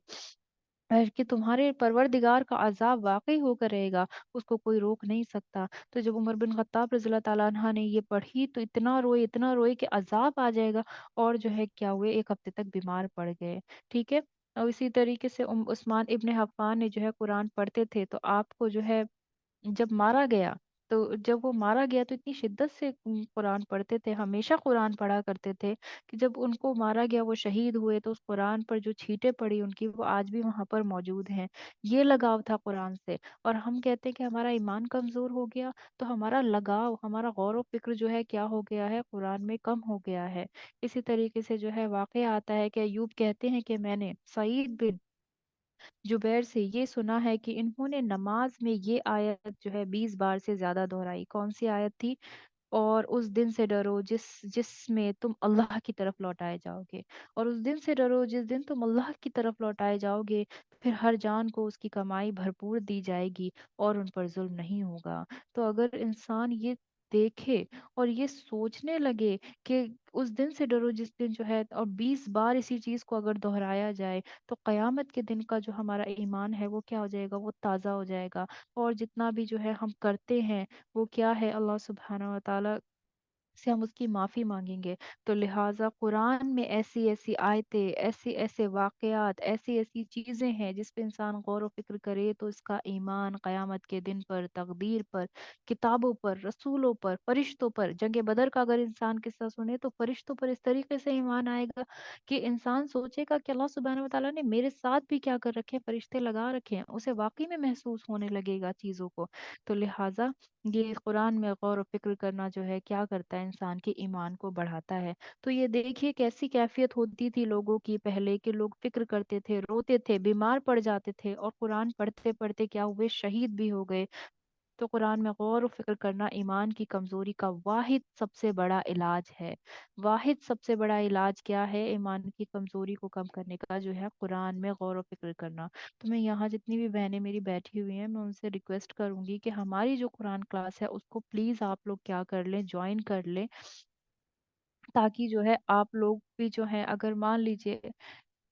कि तुम्हारे परवरदिगार का अजाब वाकई होकर रहेगा, उसको कोई रोक नहीं सकता। तो जब उमर बिन खत्ताब रज़ियल्लाहु ताला अन्हा ने ये पढ़ी तो इतना रोए कि अजाब आ जाएगा, और जो है क्या हुए, एक हफ्ते तक बीमार पड़ गए। ठीक है। और इसी तरीके से उस्मान इब्न हफ्फान ने जो है कुरान पढ़ते थे, तो आपको जो है जब मारा गया, तो जब वो मारा गया तो इतनी शिद्दत से कुरान पढ़ते थे, हमेशा कुरान पढ़ा करते थे, कि जब उनको मारा गया, वो शहीद हुए, तो उस कुरान पर जो छींटे पड़ी उनकी, वो आज भी वहां पर मौजूद हैं। ये लगाव था कुरान से। और हम कहते हैं कि हमारा ईमान कमजोर हो गया, तो हमारा लगाव, हमारा गौर व फिक्र जो है क्या हो गया है, कुरान में कम हो गया है। इसी तरीके से जो है वाकया आता है कि अयूब कहते हैं कि मैंने सईद बिन जुबैर से ये सुना है कि इन्होंने नमाज में ये आयत जो है 20 बार से ज्यादा दोहराई। कौन सी आयत थी? और उस दिन से डरो जिसमें तुम अल्लाह की तरफ लौटाए जाओगे। और उस दिन से डरो जिस दिन तुम अल्लाह की तरफ लौटाए जाओगे, फिर हर जान को उसकी कमाई भरपूर दी जाएगी और उन पर जुल्म नहीं होगा। तो अगर इंसान ये देखे और ये सोचने लगे कि उस दिन से डरो जिस दिन जो है, और 20 बार इसी चीज को अगर दोहराया जाए, तो कयामत के दिन का जो हमारा ईमान है वो क्या हो जाएगा, वो ताज़ा हो जाएगा। और जितना भी जो है हम करते हैं, वो क्या है, अल्लाह सुब्हाना व ताला से हम उसकी माफ़ी मांगेंगे। तो लिहाजा कुरान में ऐसी ऐसी आयतें, ऐसे ऐसे वाक़यात, ऐसी ऐसी चीज़ें हैं जिस पे इंसान गौर व फिक्र करे, तो इसका ईमान क़यामत के दिन पर, तकदीर पर, किताबों पर, रसूलों पर, फरिश्तों पर, जंग बदर का अगर इंसान किस्सा सुने तो फरिश्तों पर इस तरीके से ईमान आएगा कि इंसान सोचेगा कि अल्लाह सुब्हानहू व तआला ने मेरे साथ भी क्या कर रखे हैं, फरिश्ते लगा रखे हैं। उसे वाकई में महसूस होने लगेगा चीज़ों को। तो लिहाजा ये कुरान में गौर व फिक्र करना जो है क्या करता है, इंसान के ईमान को बढ़ाता है। तो ये देखिए कैसी कैफियत होती थी लोगों की पहले, के लोग फिक्र करते थे, रोते थे, बीमार पड़ जाते थे, और कुरान पढ़ते पढ़ते क्या हुए, शहीद भी हो गए। तो कुरान में गौर व फिक्र करना ईमान की कमजोरी का वाहिद सबसे बड़ा इलाज है। वाहिद सबसे बड़ा इलाज क्या है ईमान की कमजोरी को कम करने का, जो है कुरान में गौर व फिक्र करना। तो मैं यहाँ जितनी भी बहनें मेरी बैठी हुई हैं, मैं उनसे रिक्वेस्ट करूंगी कि हमारी जो कुरान क्लास है उसको प्लीज़ आप लोग क्या कर लें, ज्वाइन कर लें, ताकि जो है आप लोग भी जो है, अगर मान लीजिए,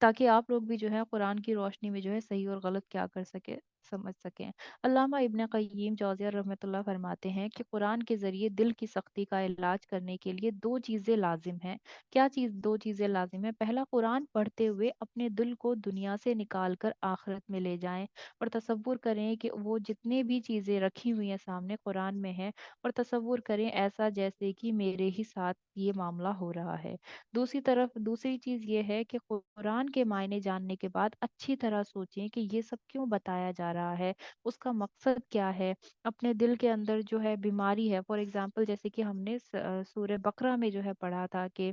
ताकि आप लोग भी जो है कुरान की रोशनी में जो है सही और गलत क्या कर सके, समझ सकें। अल्लामा इब्न क़य्यिम जौज़िया रहमतुल्लाह फरमाते हैं कि कुरान के ज़रिए दिल की सख्ती का इलाज करने के लिए दो चीज़ें लाजिम हैं। क्या चीज़, दो चीज़ें लाजिम हैं? पहला, कुरान पढ़ते हुए अपने दिल को दुनिया से निकाल कर आखिरत में ले जाएं, और तसव्वुर करें कि वो जितने भी चीज़ें रखी हुई हैं सामने कुरान में है, और तसव्वुर करें ऐसा जैसे कि मेरे ही साथ ये मामला हो रहा है। दूसरी तरफ दूसरी चीज़ ये है कि कुरान के मायने जानने के बाद अच्छी तरह सोचें कि ये सब क्यों बताया जा رہا ہے، اس کا مقصد کیا ہے، اپنے دل کے اندر جو ہے بیماری ہے، فار ایگزامپل جیسے کہ ہم نے سورہ بقرہ میں جو ہے پڑھا تھا کہ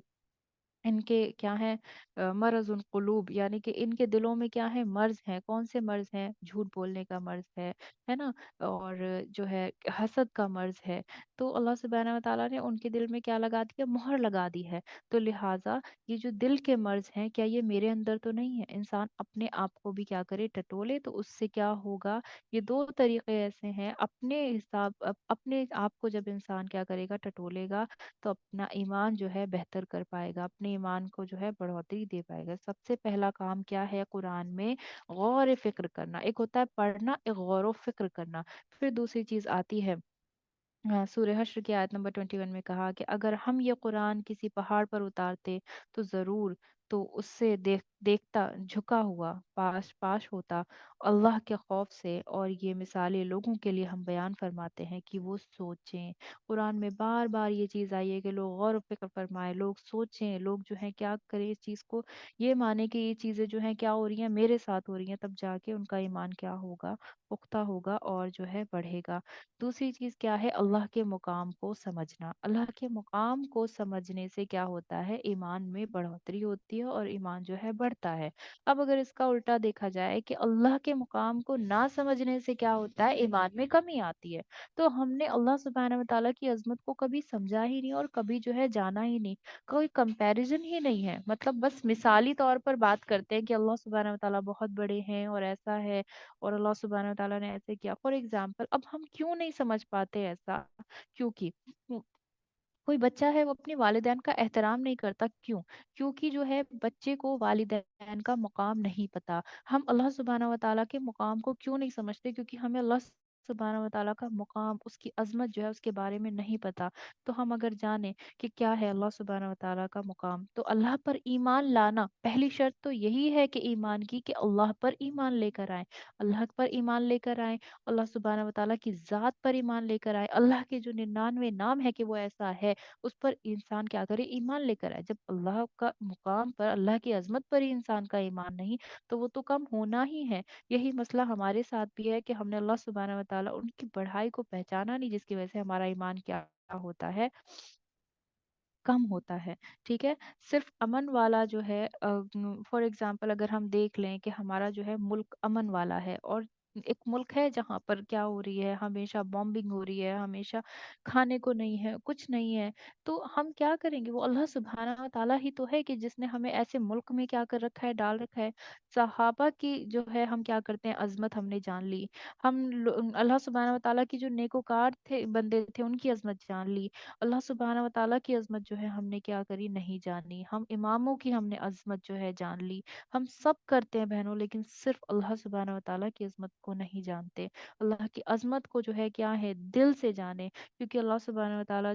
ان کے کیا ہے مرض القلوب، یعنی کہ ان کے دلوں میں کیا ہے، مرض ہے، کون سے مرض ہیں، جھوٹ بولنے کا مرض ہے نا، اور جو ہے حسد کا مرض ہے۔ تو اللہ سبحانہ و تعالیٰ نے ان کے دل میں کیا لگا دیا، مہر لگا دی ہے۔ تو لہٰذا یہ جو دل کے مرض ہیں، کیا یہ میرے اندر تو نہیں ہے؟ انسان اپنے آپ کو بھی کیا کرے، ٹٹولے، تو اس سے کیا ہوگا؟ یہ دو طریقے ایسے ہیں، اپنے حساب اپنے آپ کو جب انسان کیا کرے گا، ٹٹولے گا، تو اپنا ایمان جو ہے بہتر کر پائے گا، اپنے ایمان کو جو ہے بڑھوتری دے پائے گا۔ سب سے پہلا کام کیا ہے قرآن میں؟ غور و فکر کرنا۔ ایک ہوتا ہے پڑھنا، ایک غور و فکر کرنا۔ پھر دوسری چیز آتی ہے سورہ حشر کی آیت نمبر 21 میں کہا کہ اگر ہم یہ قرآن کسی پہاڑ پر اتارتے تو ضرور تو اس سے دیکھتا جھکا ہوا پاش پاش ہوتا اللہ کے خوف سے۔ اور یہ مثالیں لوگوں کے لیے ہم بیان فرماتے ہیں کہ وہ سوچیں۔ قرآن میں بار بار یہ چیز آئی ہے کہ لوگ غور و فکر فرمائیں، لوگ سوچیں، لوگ جو ہیں کیا کریں اس چیز کو، یہ مانے کہ یہ چیزیں جو ہیں کیا ہو رہی ہیں، میرے ساتھ ہو رہی ہیں، تب جا کے ان کا ایمان کیا ہوگا، پختہ ہوگا اور جو ہے بڑھے گا۔ دوسری چیز کیا ہے؟ اللہ کے مقام کو سمجھنا۔ اللہ کے مقام کو سمجھنے سے کیا ہوتا ہے؟ ایمان میں بڑھوتری ہوتی ہے اور ایمان جو ہے بڑھتا ہے۔ اب اگر اس کا الٹا دیکھا جائے کہ اللہ کے مقام کو نہ سمجھنے سے کیا ہوتا ہے؟ ایمان میں کمی آتی ہے۔ تو ہم نے اللہ سبحانہ و تعالیٰ کی عظمت کو کبھی سمجھا ہی نہیں اور کبھی جو ہے جانا ہی نہیں، کوئی کمپیریزن ہی نہیں ہے، مطلب بس مثالی طور پر بات کرتے ہیں کہ اللہ سبحانہ و تعالیٰ بہت بڑے ہیں اور ایسا ہے، اور اللہ سبحانہ و تعالیٰ نے ایسے کیا، فار ایگزامپل اب ہم کیوں نہیں سمجھ پاتے ایسا؟ کیونکہ کوئی بچہ ہے وہ اپنے والدین کا احترام نہیں کرتا، کیوں؟ کیونکہ جو ہے بچے کو والدین کا مقام نہیں پتا۔ ہم اللہ سبحانہ و تعالیٰ کے مقام کو کیوں نہیں سمجھتے؟ کیونکہ ہمیں اللہ سبحانہ و تعالیٰ کا مقام، اس کی عظمت جو ہے اس کے بارے میں نہیں پتا۔ تو ہم اگر جانیں کہ کیا ہے اللہ سبحانہ و تعالیٰ کا مقام، تو اللہ پر ایمان لانا، پہلی شرط تو یہی ہے کہ ایمان کی، کہ اللہ پر ایمان لے کر آئیں، اللہ پر ایمان لے کر آئیں، اللہ سبحانہ و تعالیٰ کی ذات پر ایمان لے کر آئے، اللہ کے جو 99 نام ہے کہ وہ ایسا ہے، اس پر انسان کیا کرے؟ ایمان لے کر آئے۔ جب اللہ کا مقام پر، اللہ کی عظمت پر ہی انسان کا ایمان نہیں، تو وہ تو کم ہونا ہی ہے۔ یہی مسئلہ ہمارے ساتھ بھی ہے کہ ہم نے اللہ سبحانہ و تعالیٰ ان کی بڑائی کو پہچانا نہیں، جس کی وجہ سے ہمارا ایمان کیا ہوتا ہے؟ کم ہوتا ہے۔ ٹھیک ہے، صرف امن والا جو ہے، فار ایگزامپل اگر ہم دیکھ لیں کہ ہمارا جو ہے ملک امن والا ہے، اور ایک ملک ہے جہاں پر کیا ہو رہی ہے، ہمیشہ بامبنگ ہو رہی ہے، ہمیشہ کھانے کو نہیں ہے، کچھ نہیں ہے، تو ہم کیا کریں گے؟ وہ اللہ سبحانہ و تعالیٰ ہی تو ہے کہ جس نے ہمیں ایسے ملک میں کیا کر رکھا ہے، ڈال رکھا ہے۔ صحابہ کی جو ہے ہم کیا کرتے ہیں، عظمت ہم نے جان لی، اللہ سبحانہ و تعالیٰ کی جو نیکوکار تھے، بندے تھے، ان کی عظمت جان لی۔ اللہ سبحانہ و تعالیٰ کی عظمت جو ہے ہم نے کیا کری؟ نہیں جانی۔ ہم اماموں کی ہم نے عظمت جو ہے جان لی۔ ہم سب کرتے ہیں بہنوں، لیکن صرف اللہ سبحانہ و تعالیٰ کی عظمت کو نہیں جانتے۔ اللہ کی عظمت کو جو ہے کیا ہے، دل سے جانے، کیونکہ اللہ سبحانہ و تعالیٰ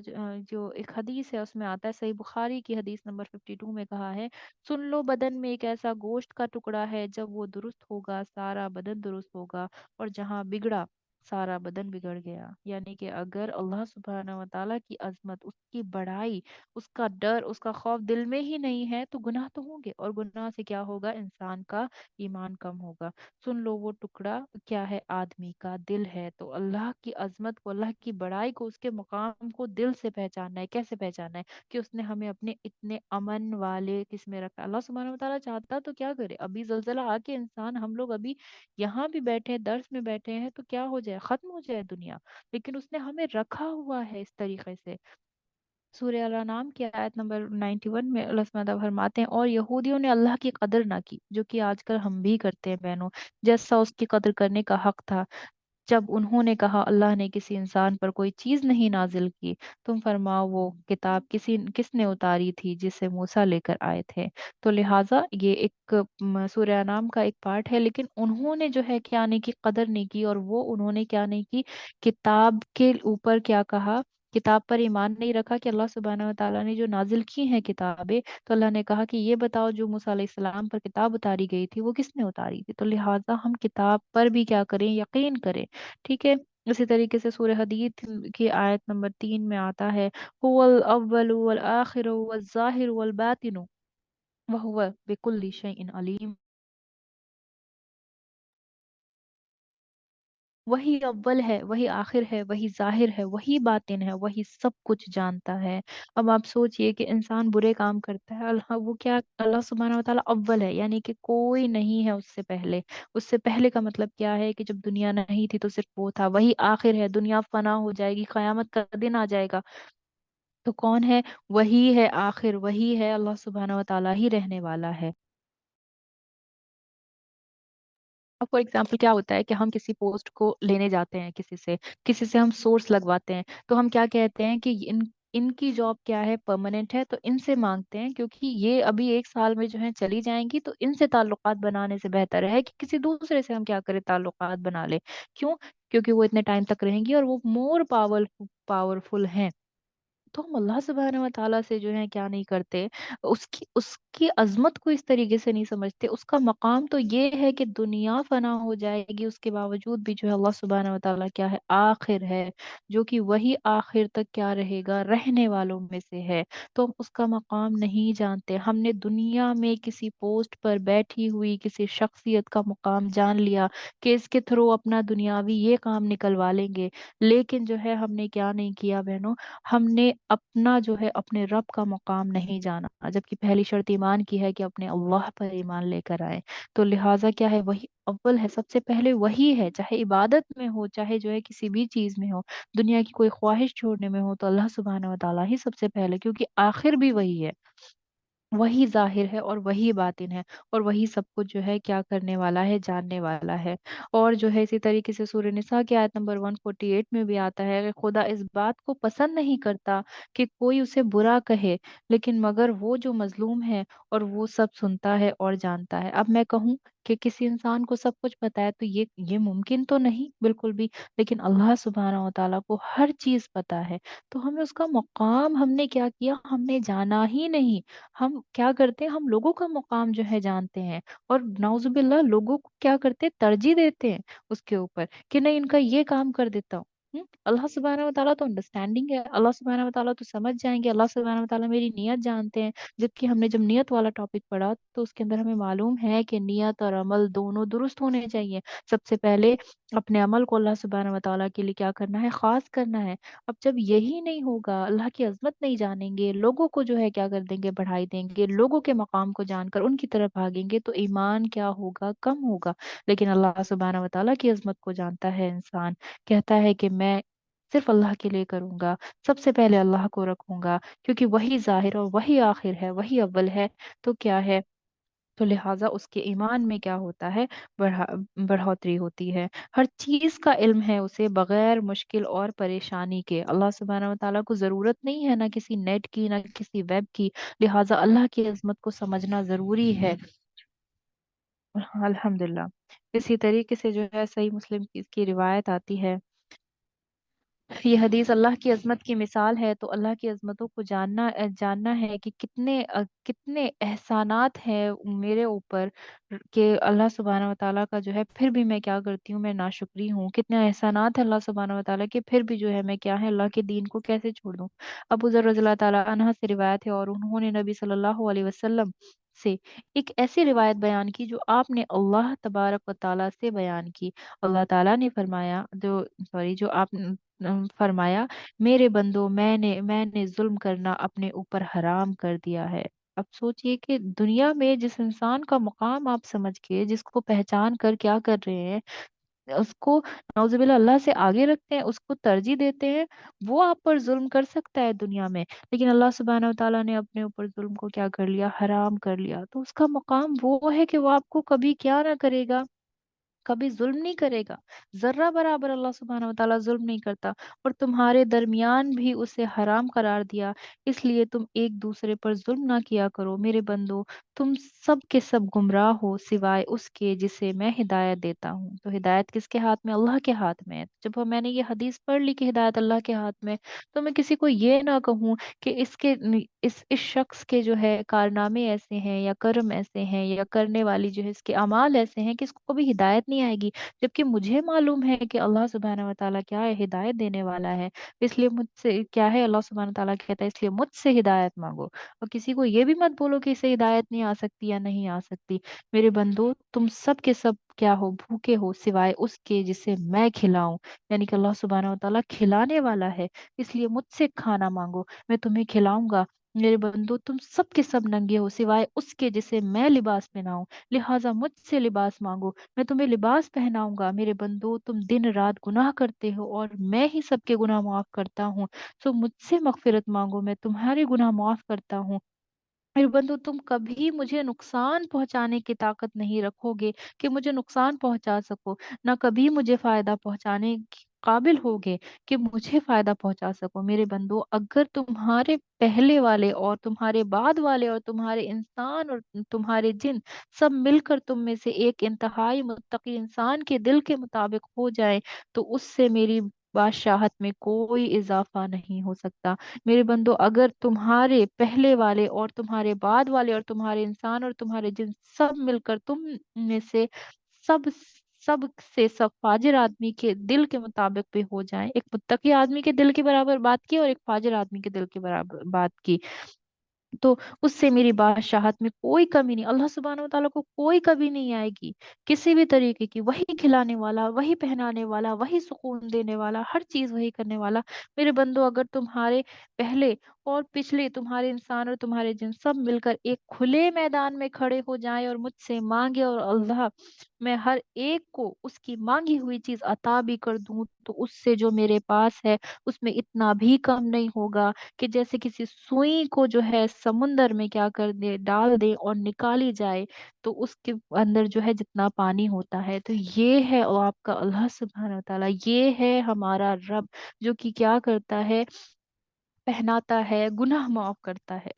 جو ایک حدیث ہے اس میں آتا ہے، صحیح بخاری کی حدیث نمبر 52 میں کہا ہے، سن لو، بدن میں ایک ایسا گوشت کا ٹکڑا ہے، جب وہ درست ہوگا سارا بدن درست ہوگا، اور جہاں بگڑا سارا بدن بگڑ گیا۔ یعنی کہ اگر اللہ سبحانہ و تعالیٰ کی عظمت، اس کی بڑائی، اس کا ڈر، اس کا خوف دل میں ہی نہیں ہے، تو گناہ تو ہوں گے، اور گناہ سے کیا ہوگا؟ انسان کا ایمان کم ہوگا۔ سن لو، وہ ٹکڑا کیا ہے؟ آدمی کا دل ہے۔ تو اللہ کی عظمت کو، اللہ کی بڑائی کو، اس کے مقام کو دل سے پہچاننا ہے۔ کیسے پہچاننا ہے؟ کہ اس نے ہمیں اپنے اتنے امن والے کس میں رکھا۔ اللہ سبحانہ و تعالیٰ چاہتا تو کیا کرے؟ ابھی زلزلہ آ کے انسان، ہم لوگ ابھی یہاں بھی بیٹھے ہیں، درس میں بیٹھے ہیں، تو کیا ہو جائے؟ ختم ہو جائے دنیا، لیکن اس نے ہمیں رکھا ہوا ہے اس طریقے سے۔ سورہ الانعام کی آیت نمبر 91 میں اللہ سبحانہ وتعالیٰ فرماتے ہیں، اور یہودیوں نے اللہ کی قدر نہ کی، جو کہ آج کل ہم بھی کرتے ہیں بہنوں، جیسا اس کی قدر کرنے کا حق تھا، جب انہوں نے کہا اللہ نے کسی انسان پر کوئی چیز نہیں نازل کی، تم فرماؤ وہ کتاب کس نے اتاری تھی، جسے موسیٰ لے کر آئے تھے۔ تو لہٰذا یہ ایک سورہ انعام کا ایک پارٹ ہے، لیکن انہوں نے جو ہے کیا نہیں کی؟ قدر نہیں کی، اور وہ انہوں نے کیا نہیں کی؟ کتاب کے اوپر کیا کہا؟ کتاب پر ایمان نہیں رکھا کہ اللہ سبحانہ و تعالیٰ نے جو نازل کی ہیں کتابیں، تو اللہ نے کہا کہ یہ بتاؤ جو موسیٰ علیہ السلام پر کتاب اتاری گئی تھی وہ کس نے اتاری تھی؟ تو لہٰذا ہم کتاب پر بھی کیا کریں؟ یقین کریں۔ ٹھیک ہے، اسی طریقے سے سورہ حدید کی آیت نمبر 3 میں آتا ہے، هو الاول والآخر والظاہر والباطن وهو بكل شيء علیم۔ وہی اول ہے، وہی آخر ہے، وہی ظاہر ہے، وہی باطن ہے، وہی سب کچھ جانتا ہے۔ اب آپ سوچئے کہ انسان برے کام کرتا ہے، اللہ وہ کیا، اللہ سبحانہ و تعالیٰ اول ہے، یعنی کہ کوئی نہیں ہے اس سے پہلے۔ اس سے پہلے کا مطلب کیا ہے کہ جب دنیا نہیں تھی تو صرف وہ تھا، وہی آخر ہے، دنیا فنا ہو جائے گی، قیامت کا دن آ جائے گا تو کون ہے؟ وہی ہے آخر، وہی ہے، اللہ سبحانہ و تعالیٰ ہی رہنے والا ہے۔ اب فار ایگزامپل کیا ہوتا ہے کہ ہم کسی پوسٹ کو لینے جاتے ہیں، کسی سے ہم سورس لگواتے ہیں، تو ہم کیا کہتے ہیں کہ ان کی جاب کیا ہے، پرماننٹ ہے، تو ان سے مانگتے ہیں کیونکہ یہ ابھی 1 سال میں جو ہے چلی جائیں گی، تو ان سے تعلقات بنانے سے بہتر ہے کہ کسی دوسرے سے ہم کیا کریں، تعلقات بنا لیں۔ کیوں؟ کیونکہ وہ اتنے ٹائم تک رہیں گی اور وہ مور پاورفل ہیں۔ تو ہم اللہ سبحانہ و تعالیٰ سے جو ہے کیا نہیں کرتے، اس کی عظمت کو اس طریقے سے نہیں سمجھتے۔ اس کا مقام تو یہ ہے کہ دنیا فنا ہو جائے گی، اس کے باوجود بھی جو ہے اللہ سبحانہ و تعالیٰ کیا ہے، آخر ہے، جو کہ وہی آخر تک کیا رہے گا، رہنے والوں میں سے ہے۔ تو ہم اس کا مقام نہیں جانتے، ہم نے دنیا میں کسی پوسٹ پر بیٹھی ہوئی کسی شخصیت کا مقام جان لیا کہ اس کے تھرو اپنا دنیاوی یہ کام نکلوا لیں گے، لیکن جو ہے ہم نے کیا نہیں کیا بہنوں، ہم نے اپنا جو ہے اپنے رب کا مقام نہیں جانا، جبکہ پہلی شرط ایمان کی ہے کہ اپنے اللہ پر ایمان لے کر آئے۔ تو لہٰذا کیا ہے، وہی اول ہے، سب سے پہلے وہی ہے، چاہے عبادت میں ہو، چاہے جو ہے کسی بھی چیز میں ہو، دنیا کی کوئی خواہش چھوڑنے میں ہو، تو اللہ سبحانہ و تعالیٰ ہی سب سے پہلے، کیونکہ آخر بھی وہی ہے، وہی ظاہر ہے اور وہی باطن ہے، اور وہی سب کچھ جو ہے کیا کرنے والا ہے، جاننے والا ہے۔ اور جو ہے اسی طریقے سے سورہ نساء کی آیت نمبر 148 میں بھی آتا ہے کہ خدا اس بات کو پسند نہیں کرتا کہ کوئی اسے برا کہے، لیکن مگر وہ جو مظلوم ہے اور وہ سب سنتا ہے اور جانتا ہے۔ اب میں کہوں کہ کسی انسان کو سب کچھ پتا ہے تو یہ ممکن تو نہیں بالکل بھی، لیکن اللہ سبحانہ و تعالیٰ کو ہر چیز پتا ہے، تو ہمیں اس کا مقام، ہم نے کیا کیا، ہم نے جانا ہی نہیں۔ ہم کیا کرتے ہیں، ہم لوگوں کا مقام جو ہے جانتے ہیں، اور نعوذ باللہ لوگوں کو کیا کرتے ہیں، ترجیح دیتے ہیں اس کے اوپر کہ نہیں، ان کا یہ کام کر دیتا ہوں۔ اللہ سبحانہ و تعالیٰ تو انڈرسٹینڈنگ ہے، اللہ سبحانہ و تعالیٰ تو سمجھ جائیں گے، اللہ سبحانہ و تعالیٰ میری نیت جانتے ہیں۔ جبکہ ہم نے جب نیت والا ٹاپک پڑھا تو اس کے اندر ہمیں معلوم ہے کہ نیت اور عمل دونوں درست ہونے چاہیے۔ سب سے پہلے اپنے عمل کو اللہ سبحانہ و تعالیٰ کے لیے کیا کرنا ہے، خاص کرنا ہے۔ اب جب یہی نہیں ہوگا، اللہ کی عظمت نہیں جانیں گے، لوگوں کو جو ہے کیا کر دیں گے، بڑھائی دیں گے، لوگوں کے مقام کو جان کر ان کی طرف بھاگیں گے، تو ایمان کیا ہوگا، کم ہوگا۔ لیکن اللہ سبحانہ و تعالیٰ کی عظمت کو جانتا ہے انسان، کہتا ہے کہ میں صرف اللہ کے لیے کروں گا، سب سے پہلے اللہ کو رکھوں گا، کیونکہ وہی ظاہر اور وہی آخر ہے، وہی اول ہے، تو کیا ہے، تو لہٰذا اس کے ایمان میں کیا ہوتا ہے، بڑھا بڑھوتری ہوتی ہے۔ ہر چیز کا علم ہے اسے، بغیر مشکل اور پریشانی کے۔ اللہ سبحانہ و تعالیٰ کو ضرورت نہیں ہے نہ کسی نیٹ کی، نہ کسی ویب کی، لہٰذا اللہ کی عظمت کو سمجھنا ضروری ہے۔ الحمدللہ۔ اسی طریقے سے جو ہے صحیح مسلم کی روایت آتی ہے، یہ حدیث اللہ کی عظمت کی مثال ہے، تو اللہ کی عظمتوں کو جاننا ہے کہ کتنے احسانات ہیں میرے اوپر، کہ اللہ سبحانہ و تعالیٰ کا جو ہے پھر بھی میں کیا کرتی ہوں، میں ناشکری ہوں، کتنے احسانات ہیں اللہ سبحانہ و تعالیٰ کے، پھر بھی جو ہے میں کیا ہے، اللہ کے دین کو کیسے چھوڑ دوں۔ ابو ذر رضی اللہ تعالیٰ عنہ سے روایت ہے، اور انہوں نے نبی صلی اللہ علیہ وسلم سے ایک ایسی روایت بیان کی جو آپ نے اللہ تبارک و تعالیٰ سے بیان کی۔ اللہ تعالیٰ نے فرمایا، جو آپ فرمایا، میرے بندو، میں نے ظلم کرنا اپنے اوپر حرام کر دیا ہے۔ اب سوچئے کہ دنیا میں جس انسان کا مقام آپ سمجھ کے، جس کو پہچان کر کیا کر رہے ہیں، اس کو نعوذ باللہ اللہ سے آگے رکھتے ہیں، اس کو ترجیح دیتے ہیں، وہ آپ پر ظلم کر سکتا ہے دنیا میں، لیکن اللہ سبحانہ و تعالیٰ نے اپنے اوپر ظلم کو کیا کر لیا، حرام کر لیا، تو اس کا مقام وہ ہے کہ وہ آپ کو کبھی کیا نہ کرے گا، کبھی ظلم نہیں کرے گا، ذرہ برابر اللہ سبحانہ و تعالیٰ ظلم نہیں کرتا، اور تمہارے درمیان بھی اسے حرام قرار دیا، اس لیے تم ایک دوسرے پر ظلم نہ کیا کرو، میرے بندو، تم سب کے سب گمراہ ہو سوائے اس کے جسے میں ہدایت دیتا ہوں۔ تو ہدایت کس کے ہاتھ میں، اللہ کے ہاتھ میں ہے۔ جب میں نے یہ حدیث پڑھ لی کہ ہدایت اللہ کے ہاتھ میں، تو میں کسی کو یہ نہ کہوں کہ اس شخص کے جو ہے کارنامے ایسے ہیں، یا کرم ایسے ہیں، یا کرنے والی جو ہے اس کے اعمال ایسے ہیں کہ اس کو کبھی ہدایت نہیں नहीं आएगी, जबकि मुझे मालूम है कि अल्लाह सुबहाना व तआला क्या है, हिदायत देने वाला है। इसलिए मुझसे क्या है, अल्लाह सुबहाना व तआला कहता है इसलिए मुझसे हिदायत मांगो। और किसी को ये भी मत बोलो कि इसे हिदायत नहीं आ सकती या नहीं आ सकती। मेरे बंदो, तुम सब के सब क्या हो, भूखे हो सिवाय उसके जिसे मैं खिलाऊं। यानी कि अल्लाह सुबहाना व तआला खिलाने वाला है, इसलिए मुझसे खाना मांगो, मैं तुम्हें खिलाऊंगा। मेरे बंदो, तुम सब के सब नंगे हो सिवाय उसके जिसे मैं लिबास पहनाऊं, लिहाजा मुझसे लिबास मांगो, मैं तुम्हें लिबास पहनाऊंगा। मेरे बंदो, तुम दिन रात गुनाह करते हो और मैं ही सबके गुनाह माफ करता हूँ, सो मुझसे मगफिरत मांगो, मैं तुम्हारे गुनाह माफ करता हूँ। मेरे बंधु, तुम कभी मुझे नुकसान पहुंचाने की ताकत नहीं रखोगे कि मुझे नुकसान पहुंचा सको, ना कभी मुझे फायदा पहुंचाने के काबिल होगे कि मुझे फायदा पहुंचा सको। मेरे बंधु, अगर तुम्हारे पहले वाले और तुम्हारे बाद वाले और तुम्हारे इंसान और तुम्हारे जिन सब मिलकर तुम में से एक इंतहाई मुत्तकी इंसान के दिल के मुताबिक हो जाए, तो उससे मेरी बादशाहत में कोई इजाफा नहीं हो सकता। मेरे बंदो, अगर तुम्हारे पहले वाले और तुम्हारे बाद वाले और तुम्हारे इंसान और तुम्हारे जिन सब मिलकर तुम में से सब सब से सब फाजिर आदमी के दिल के मुताबिक भी हो जाए, एक मुत्तकी आदमी के दिल के बराबर बात की और एक फाजिर आदमी के दिल के बराबर बात की, तो उससे मेरी बादशाहत में कोई कमी नहीं, अल्लाह सुब्हानहू व तआला को कोई कमी नहीं आएगी किसी भी तरीके की। वही खिलाने वाला, वही पहनाने वाला, वही सुकून देने वाला, हर चीज वही करने वाला। मेरे बंदो, अगर तुम्हारे पहले और पिछले तुम्हारे इंसान और तुम्हारे जिन सब मिलकर एक खुले मैदान में खड़े हो जाएं और मुझसे मांगे, और अल्लाह मैं हर एक को उसकी मांगी हुई चीज अता भी कर दूं, तो उससे जो मेरे पास है उसमें इतना भी कम नहीं होगा कि जैसे किसी सुई को जो है समुंदर में क्या कर दे, डाल दे और निकाली जाए, तो उसके अंदर जो है जितना पानी होता है। तो ये है और आपका अल्लाह सुब्हानहू व तआला, ये है हमारा रब, जो कि क्या करता है, पहनाता है, गुनाह माफ करता है।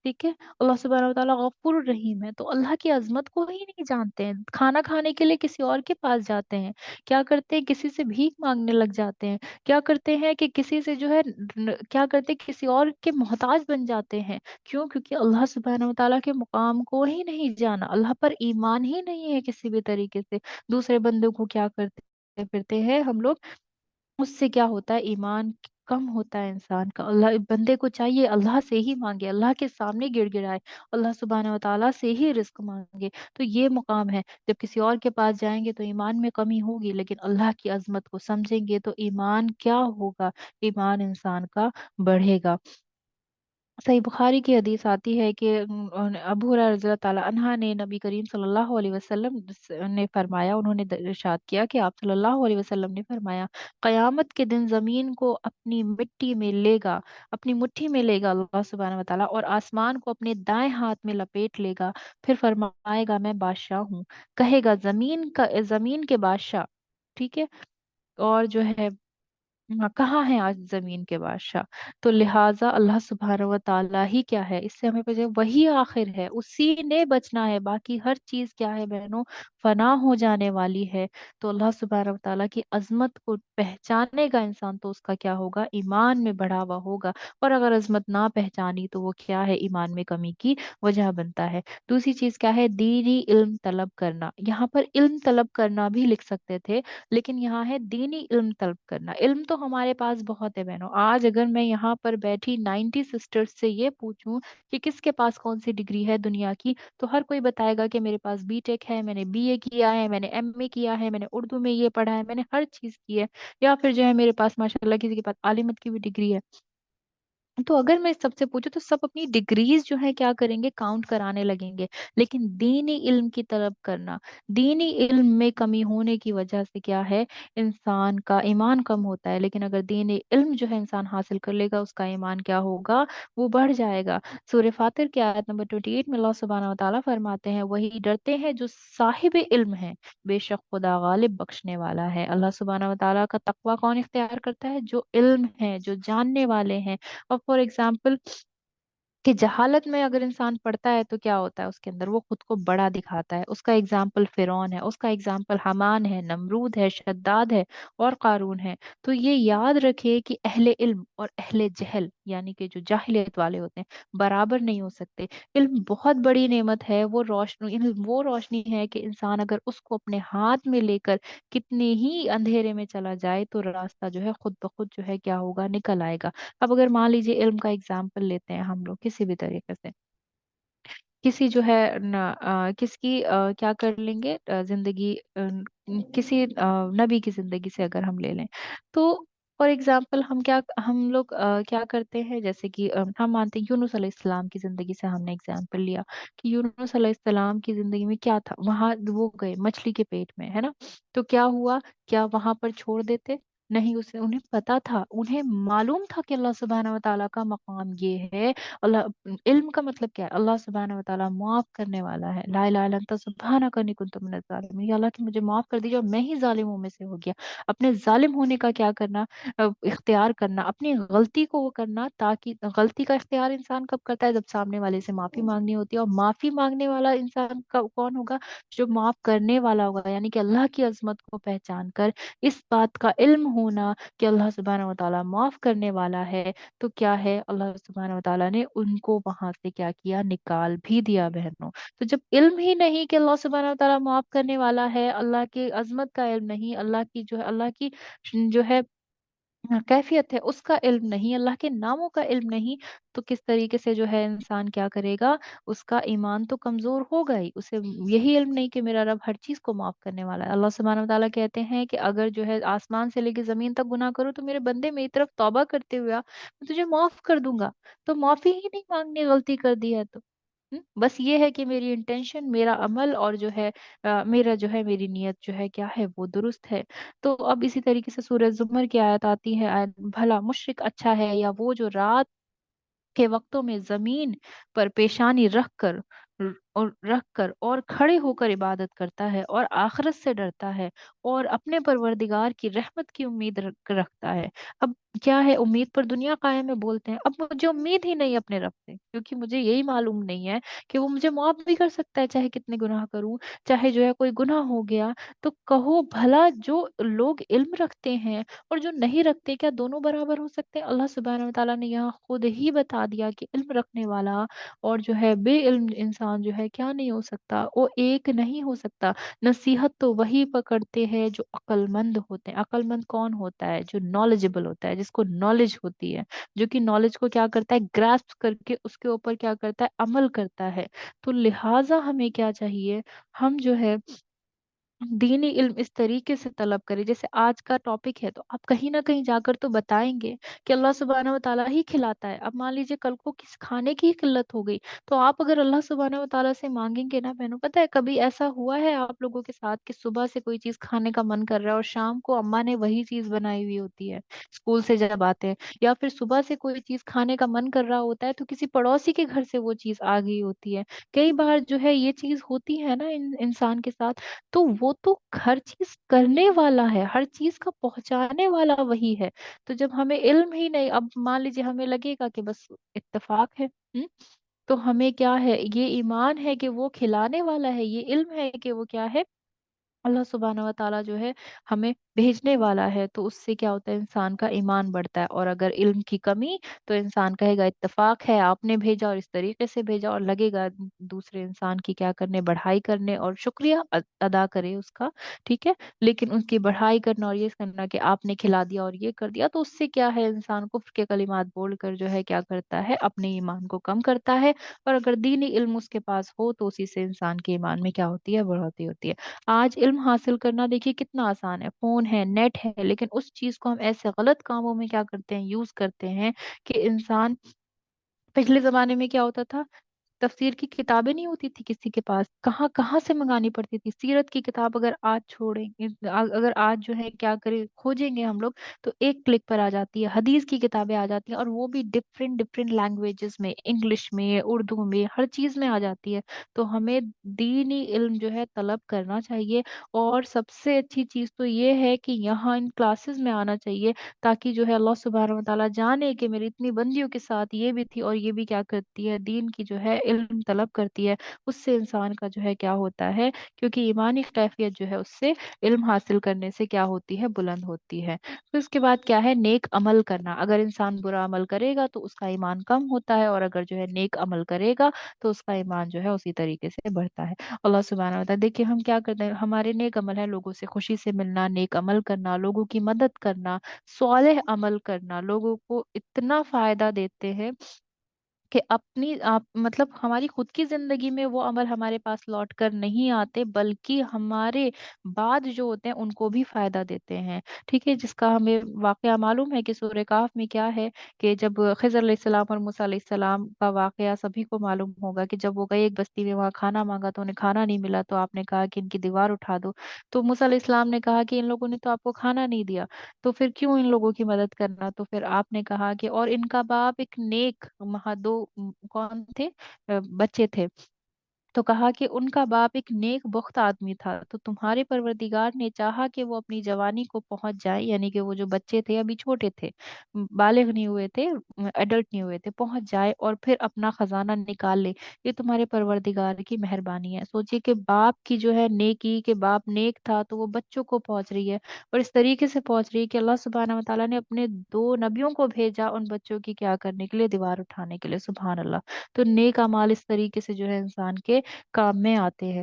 ठीक है। अल्लाह सुब्हानहू व तआला गफूर रहीम है। तो अल्लाह की अजमत को ही नहीं जानते हैं, खाना खाने के लिए किसी और के पास जाते हैं, क्या करते हैं, किसी से भीख मांगने लग जाते हैं, क्या करते हैं कि किसी से जो है क्या करते हैं, किसी और के मोहताज बन जाते हैं। क्यों? क्योंकि अल्लाह सुब्हानहू व तआला के मुकाम को ही नहीं जाना, अल्लाह पर ईमान ही नहीं है किसी भी तरीके से। दूसरे बंदों को क्या करते फिरते हैं हम लोग, उससे क्या होता है, ईमान कम होता है इंसान का। अल्लाह बंदे को चाहिए अल्लाह से ही मांगे, अल्लाह के सामने गिड़गिड़ाए, अल्लाह सुब्हानहू व तआला से ही रिस्क मांगे। तो ये मुकाम है। जब किसी और के पास जाएंगे तो ईमान में कमी होगी, लेकिन अल्लाह की अजमत को समझेंगे तो ईमान क्या होगा, ईमान इंसान का बढ़ेगा। सही बुखारी की हदीस आती है कि अबू हुरैरा रज़ियल्लाहु ताला अन्हा ने नबी करीम सल्लल्लाहु अलैहि वसल्लम ने फरमाया, उन्होंने इरशाद किया कि आप सल्लल्लाहु अलैहि वसल्लम ने फरमाया, कयामत के दिन जमीन को अपनी मिट्टी में लेगा, अपनी मुट्ठी में लेगा अल्लाह सुब्हानहू व तआला, और आसमान को अपने दाएं हाथ में लपेट लेगा। फिर फरमाएगा मैं बादशाह हूँ। कहेगा जमीन के बादशाह, ठीक है, और जो है हाँ, कहाँ है आज जमीन के बादशाह। तो लिहाजा अल्लाह सुब्हानहू व तआला ही क्या है, इससे हमें पता है वही आखिर है, उसी ने बचना है, बाकी हर चीज क्या है बहनों, फना हो जाने वाली है। तो अल्लाह सुब्हानहू व तआला की अजमत को पहचानेगा इंसान, तो उसका क्या होगा, ईमान में बढ़ावा होगा। और अगर अजमत ना पहचानी तो वो क्या है, ईमान में कमी की वजह बनता है। दूसरी चीज क्या है, दीनी इल्म तलब करना। यहाँ पर इल्म तलब करना भी लिख सकते थे, लेकिन यहाँ है दीनी इल्म तलब करना। इल्म तो हमारे पास बहुत है बहनों, आज अगर मैं यहाँ पर बैठी 90 सिस्टर्स से ये पूछूं कि किसके पास कौन सी डिग्री है दुनिया की, तो हर कोई बताएगा कि मेरे पास बीटेक है, मैंने बीए किया है, मैंने एमए किया है, मैंने उर्दू में ये पढ़ा है, मैंने हर चीज की है। या फिर जो है मेरे पास माशाल्लाह किसी के पास आलिमत की भी डिग्री है। तो अगर मैं सबसे पूछूं तो सब अपनी डिग्रीज जो है क्या करेंगे, काउंट कराने लगेंगे। लेकिन दीनी इल्म की तरफ करना, दीनी इल्म में कमी होने की वजह से क्या है, इंसान का ईमान कम होता है। लेकिन अगर दीनी इल्म जो है इंसान हासिल कर लेगा, उसका ईमान क्या होगा, वो बढ़ जाएगा। सूर्य फातिर की आयत नंबर 28 में अल्लाह सुब्हानहू व तआला फरमाते हैं, वही डरते हैं जो साहिब इल्म है, बेशक खुदा गालिब बख्शने वाला है। अल्लाह सुब्हानहू व तआला का तकवा कौन इख्तियार करता है, जो इल्म है, जो जानने वाले हैं। और फॉर एग्जाम्पल کہ جہالت میں اگر انسان پڑتا ہے تو کیا ہوتا ہے اس کے اندر، وہ خود کو بڑا دکھاتا ہے. اس کا اگزامپل فرعون ہے، اس کا اگزامپل حمان ہے، نمرود ہے، شداد ہے اور قارون ہے. تو یہ یاد رکھے کہ اہل علم اور اہل جہل یعنی کہ جو جاہلیت والے ہوتے ہیں برابر نہیں ہو سکتے. علم بہت بڑی نعمت ہے، وہ روشنی، علم وہ روشنی ہے کہ انسان اگر اس کو اپنے ہاتھ میں لے کر کتنے ہی اندھیرے میں چلا جائے تو راستہ جو ہے خود بخود جو ہے کیا ہوگا، نکل آئے گا. اب اگر مان لیجیے علم کا اگزامپل لیتے ہیں ہم لوگ کسی بھی طریقے سے، کسی جو ہے کس کی کیا کر لیں گے زندگی، کسی نبی کی زندگی سے اگر ہم لے لیں تو فار ایگزامپل ہم لوگ کیا کرتے ہیں، جیسے کہ ہم مانتے ہیں یونس علیہ السلام کی زندگی سے ہم نے ایگزامپل لیا کہ یونس علیہ السلام کی زندگی میں کیا تھا، وہاں وہ گئے مچھلی کے پیٹ میں ہے نا. تو کیا ہوا، کیا وہاں پر چھوڑ دیتے؟ نہیں، اسے انہیں پتا تھا، انہیں معلوم تھا کہ اللہ سبحانہ و تعالیٰ کا مقام یہ ہے. اللہ، علم کا مطلب کیا ہے، اللہ سبحانہ و تعالیٰ معاف کرنے والا ہے. لا الہ الا انت سبحانک انی کنت من الظالمین، یا اللہ کہ مجھے معاف کر دیجیے اور میں ہی ظالموں میں سے ہو گیا. اپنے ظالم ہونے کا کیا کرنا، اختیار کرنا، اپنی غلطی کو وہ کرنا. تاکہ غلطی کا اختیار انسان کب کرتا ہے، جب سامنے والے سے معافی مانگنی ہوتی ہے. اور معافی مانگنے والا انسان کون ہوگا، جو معاف کرنے والا ہوگا، یعنی کہ اللہ کی عظمت کو پہچان کر اس بات کا علم ہونا کہ اللہ سبحانہ و تعالیٰ معاف کرنے والا ہے. تو کیا ہے، اللہ سبحانہ و تعالیٰ نے ان کو وہاں سے کیا کیا، نکال بھی دیا بہنوں. تو جب علم ہی نہیں کہ اللہ سبحانہ و تعالیٰ معاف کرنے والا ہے، اللہ کی عظمت کا علم نہیں، اللہ کی جو ہے، اللہ کی جو ہے کیفیت ہے اس کا علم نہیں، اللہ کے ناموں کا علم نہیں، تو کس طریقے سے جو ہے انسان کیا کرے گا، اس کا ایمان تو کمزور ہوگا ہی. اسے یہی علم نہیں کہ میرا رب ہر چیز کو معاف کرنے والا ہے. اللہ سبحانہ و تعالیٰ کہتے ہیں کہ اگر جو ہے آسمان سے لے کے زمین تک گناہ کرو تو میرے بندے میری طرف توبہ کرتے ہوئے میں تجھے معاف کر دوں گا. تو معافی ہی نہیں مانگنی، غلطی کر دی ہے تو بس یہ ہے کہ میری انٹینشن، میرا عمل اور جو ہے میرا جو ہے میری نیت جو ہے کیا ہے، وہ درست ہے. تو اب اسی طریقے سے سورہ زمر کی آیت آتی ہے، بھلا مشرک اچھا ہے یا وہ جو رات کے وقتوں میں زمین پر پیشانی رکھ کر اور کھڑے ہو کر عبادت کرتا ہے اور آخرت سے ڈرتا ہے اور اپنے پروردگار کی رحمت کی امید رکھتا ہے. اب کیا ہے، امید پر دنیا قائم ہے بولتے ہیں. اب مجھے امید ہی نہیں اپنے رب سے، کیونکہ مجھے یہی معلوم نہیں ہے کہ وہ مجھے معاف بھی کر سکتا ہے چاہے کتنے گناہ کروں. چاہے جو ہے کوئی گناہ ہو گیا تو کہو بھلا جو لوگ علم رکھتے ہیں اور جو نہیں رکھتے، کیا دونوں برابر ہو سکتے ہیں؟ اللہ سبحانہ و تعالیٰ نے یہاں خود ہی بتا دیا کہ علم رکھنے والا اور جو ہے بے علم انسان جو ہے کیا نہیں ہو سکتا، وہ ایک نہیں ہو سکتا. نصیحت تو وہی پکڑتے ہیں جو عقل مند ہوتے ہیں. عقل مند کون ہوتا ہے؟ جو نالجبل ہوتا ہے، جس کو نالج ہوتی ہے، جو کہ نالج کو کیا کرتا ہے، گراسپ کر کے اس کے اوپر کیا کرتا ہے، عمل کرتا ہے. تو لہٰذا ہمیں کیا چاہیے، ہم جو ہے دینی علم اس طریقے سے طلب کرے. جیسے آج کا ٹاپک ہے تو آپ کہیں نہ کہیں جا کر تو بتائیں گے کہ اللہ سبحانہ و تعالیٰ ہی کھلاتا ہے. اب مان لیجیے کل کو کس کھانے کی ہی قلت ہو گئی تو آپ اگر اللہ سبحانہ و تعالیٰ سے مانگیں گے نا بہنوں، پتہ ہے کبھی ایسا ہوا ہے آپ لوگوں کے ساتھ کہ صبح سے کوئی چیز کھانے کا من کر رہا ہے اور شام کو اما نے وہی چیز بنائی ہوئی ہوتی ہے اسکول سے جب آتے ہیں، یا پھر صبح سے کوئی چیز کھانے کا من کر رہا ہوتا ہے تو کسی پڑوسی کے گھر سے وہ چیز آ گئی ہوتی ہے. کئی بار جو ہے یہ چیز ہوتی ہے نا انسان کے ساتھ. تو وہ تو ہر چیز کرنے والا ہے، ہر چیز کا پہنچانے والا وہی ہے. تو جب ہمیں علم ہی نہیں، اب مان لیجیے ہمیں لگے گا کہ بس اتفاق ہے. تو ہمیں کیا ہے، یہ ایمان ہے کہ وہ کھلانے والا ہے، یہ علم ہے کہ وہ کیا ہے، اللہ سبحانہ و تعالیٰ جو ہے ہمیں بھیجنے والا ہے. تو اس سے کیا ہوتا ہے، انسان کا ایمان بڑھتا ہے. اور اگر علم کی کمی تو انسان کہے گا اتفاق ہے، آپ نے بھیجا اور اس طریقے سے بھیجا، اور لگے گا دوسرے انسان کی کیا کرنے، بڑھائی کرنے اور شکریہ ادا کرے اس کا. ٹھیک ہے، لیکن ان کی بڑھائی کرنا اور یہ کرنا کہ آپ نے کھلا دیا اور یہ کر دیا، تو اس سے کیا ہے، انسان کفر کے کلمات بول کر جو ہے کیا کرتا ہے، اپنے ایمان کو کم کرتا ہے. اور اگر دینی علم اس کے پاس ہو تو اسی سے انسان کے ایمان میں کیا ہوتی ہے، بڑھوتری ہوتی ہے. آج علم حاصل کرنا دیکھیے کتنا آسان ہے، فون ہے، نیٹ ہے، لیکن اس چیز کو ہم ایسے غلط کاموں میں کیا کرتے ہیں، یوز کرتے ہیں کہ انسان، پچھلے زمانے میں کیا ہوتا تھا، تفسیر کی کتابیں نہیں ہوتی تھی کسی کے پاس، کہاں کہاں سے منگانی پڑتی تھی. سیرت کی کتاب اگر آج چھوڑیں اگر آج جو ہے کیا کرے کھوجیں گے ہم لوگ تو ایک کلک پر آ جاتی ہے. حدیث کی کتابیں آ جاتی ہیں، اور وہ بھی ڈفرینٹ ڈفرینٹ لینگویجز میں، انگلش میں، اردو میں، ہر چیز میں آ جاتی ہے. تو ہمیں دینی علم جو ہے طلب کرنا چاہیے. اور سب سے اچھی چیز تو یہ ہے کہ یہاں ان کلاسز میں آنا چاہیے، تاکہ جو ہے اللہ سبحانہ و تعالیٰ جانے کہ میری اتنی بندیوں کے ساتھ یہ بھی تھی، اور یہ بھی کیا کرتی ہے، دین کی جو ہے علم طلب کرتی ہے. اس سے انسان کا جو ہے کیا ہوتا ہے، کیونکہ ایمانی کیفیت جو ہے اس سے علم حاصل کرنے سے کیا ہوتی ہے، بلند ہوتی ہے. پھر اس کے بعد کیا ہے، نیک عمل کرنا. اگر انسان برا عمل کرے گا تو اس کا ایمان کم ہوتا ہے، اور اگر جو ہے نیک عمل کرے گا تو اس کا ایمان جو ہے اسی طریقے سے بڑھتا ہے. اللہ سبحانہ و تعالیٰ دیکھیے ہم کیا کرتے ہیں، ہمارے نیک عمل ہے لوگوں سے خوشی سے ملنا، نیک عمل کرنا، لوگوں کی مدد کرنا، صالح عمل کرنا لوگوں کو اتنا فائدہ دیتے ہیں کہ اپنی آپ مطلب ہماری خود کی زندگی میں وہ عمل ہمارے پاس لوٹ کر نہیں آتے، بلکہ ہمارے بعد جو ہوتے ہیں ان کو بھی فائدہ دیتے ہیں. ٹھیک ہے، جس کا ہمیں واقعہ معلوم ہے کہ سورہ کہف میں کیا ہے، کہ جب خضر علیہ السلام اور موسیٰ علیہ السلام کا واقعہ سبھی کو معلوم ہوگا، کہ جب وہ گئے ایک بستی میں، وہاں کھانا مانگا تو انہیں کھانا نہیں ملا، تو آپ نے کہا کہ ان کی دیوار اٹھا دو. تو موسیٰ علیہ السلام نے کہا کہ ان لوگوں نے تو آپ کو کھانا نہیں دیا، تو پھر کیوں ان لوگوں کی مدد کرنا. تو پھر آپ نے کہا کہ اور ان کا باپ ایک نیک دو کون تھے، بچے تھے. تو کہا کہ ان کا باپ ایک نیک بخت آدمی تھا، تو تمہارے پروردگار نے چاہا کہ وہ اپنی جوانی کو پہنچ جائے، یعنی کہ وہ جو بچے تھے ابھی چھوٹے تھے، بالغ نہیں ہوئے تھے، ایڈلٹ نہیں ہوئے تھے، پہنچ جائے اور پھر اپنا خزانہ نکال لے. یہ تمہارے پروردگار کی مہربانی ہے. سوچئے کہ باپ کی جو ہے نیکی، کہ باپ نیک تھا تو وہ بچوں کو پہنچ رہی ہے، اور اس طریقے سے پہنچ رہی ہے کہ اللہ سبحانہ و تعالیٰ نے اپنے دو نبیوں کو بھیجا ان بچوں کی کیا کرنے کے لیے، دیوار اٹھانے کے لیے. سبحان اللہ. تو نیک اعمال اس طریقے سے جو ہے انسان کے کام میں آتے ہیں.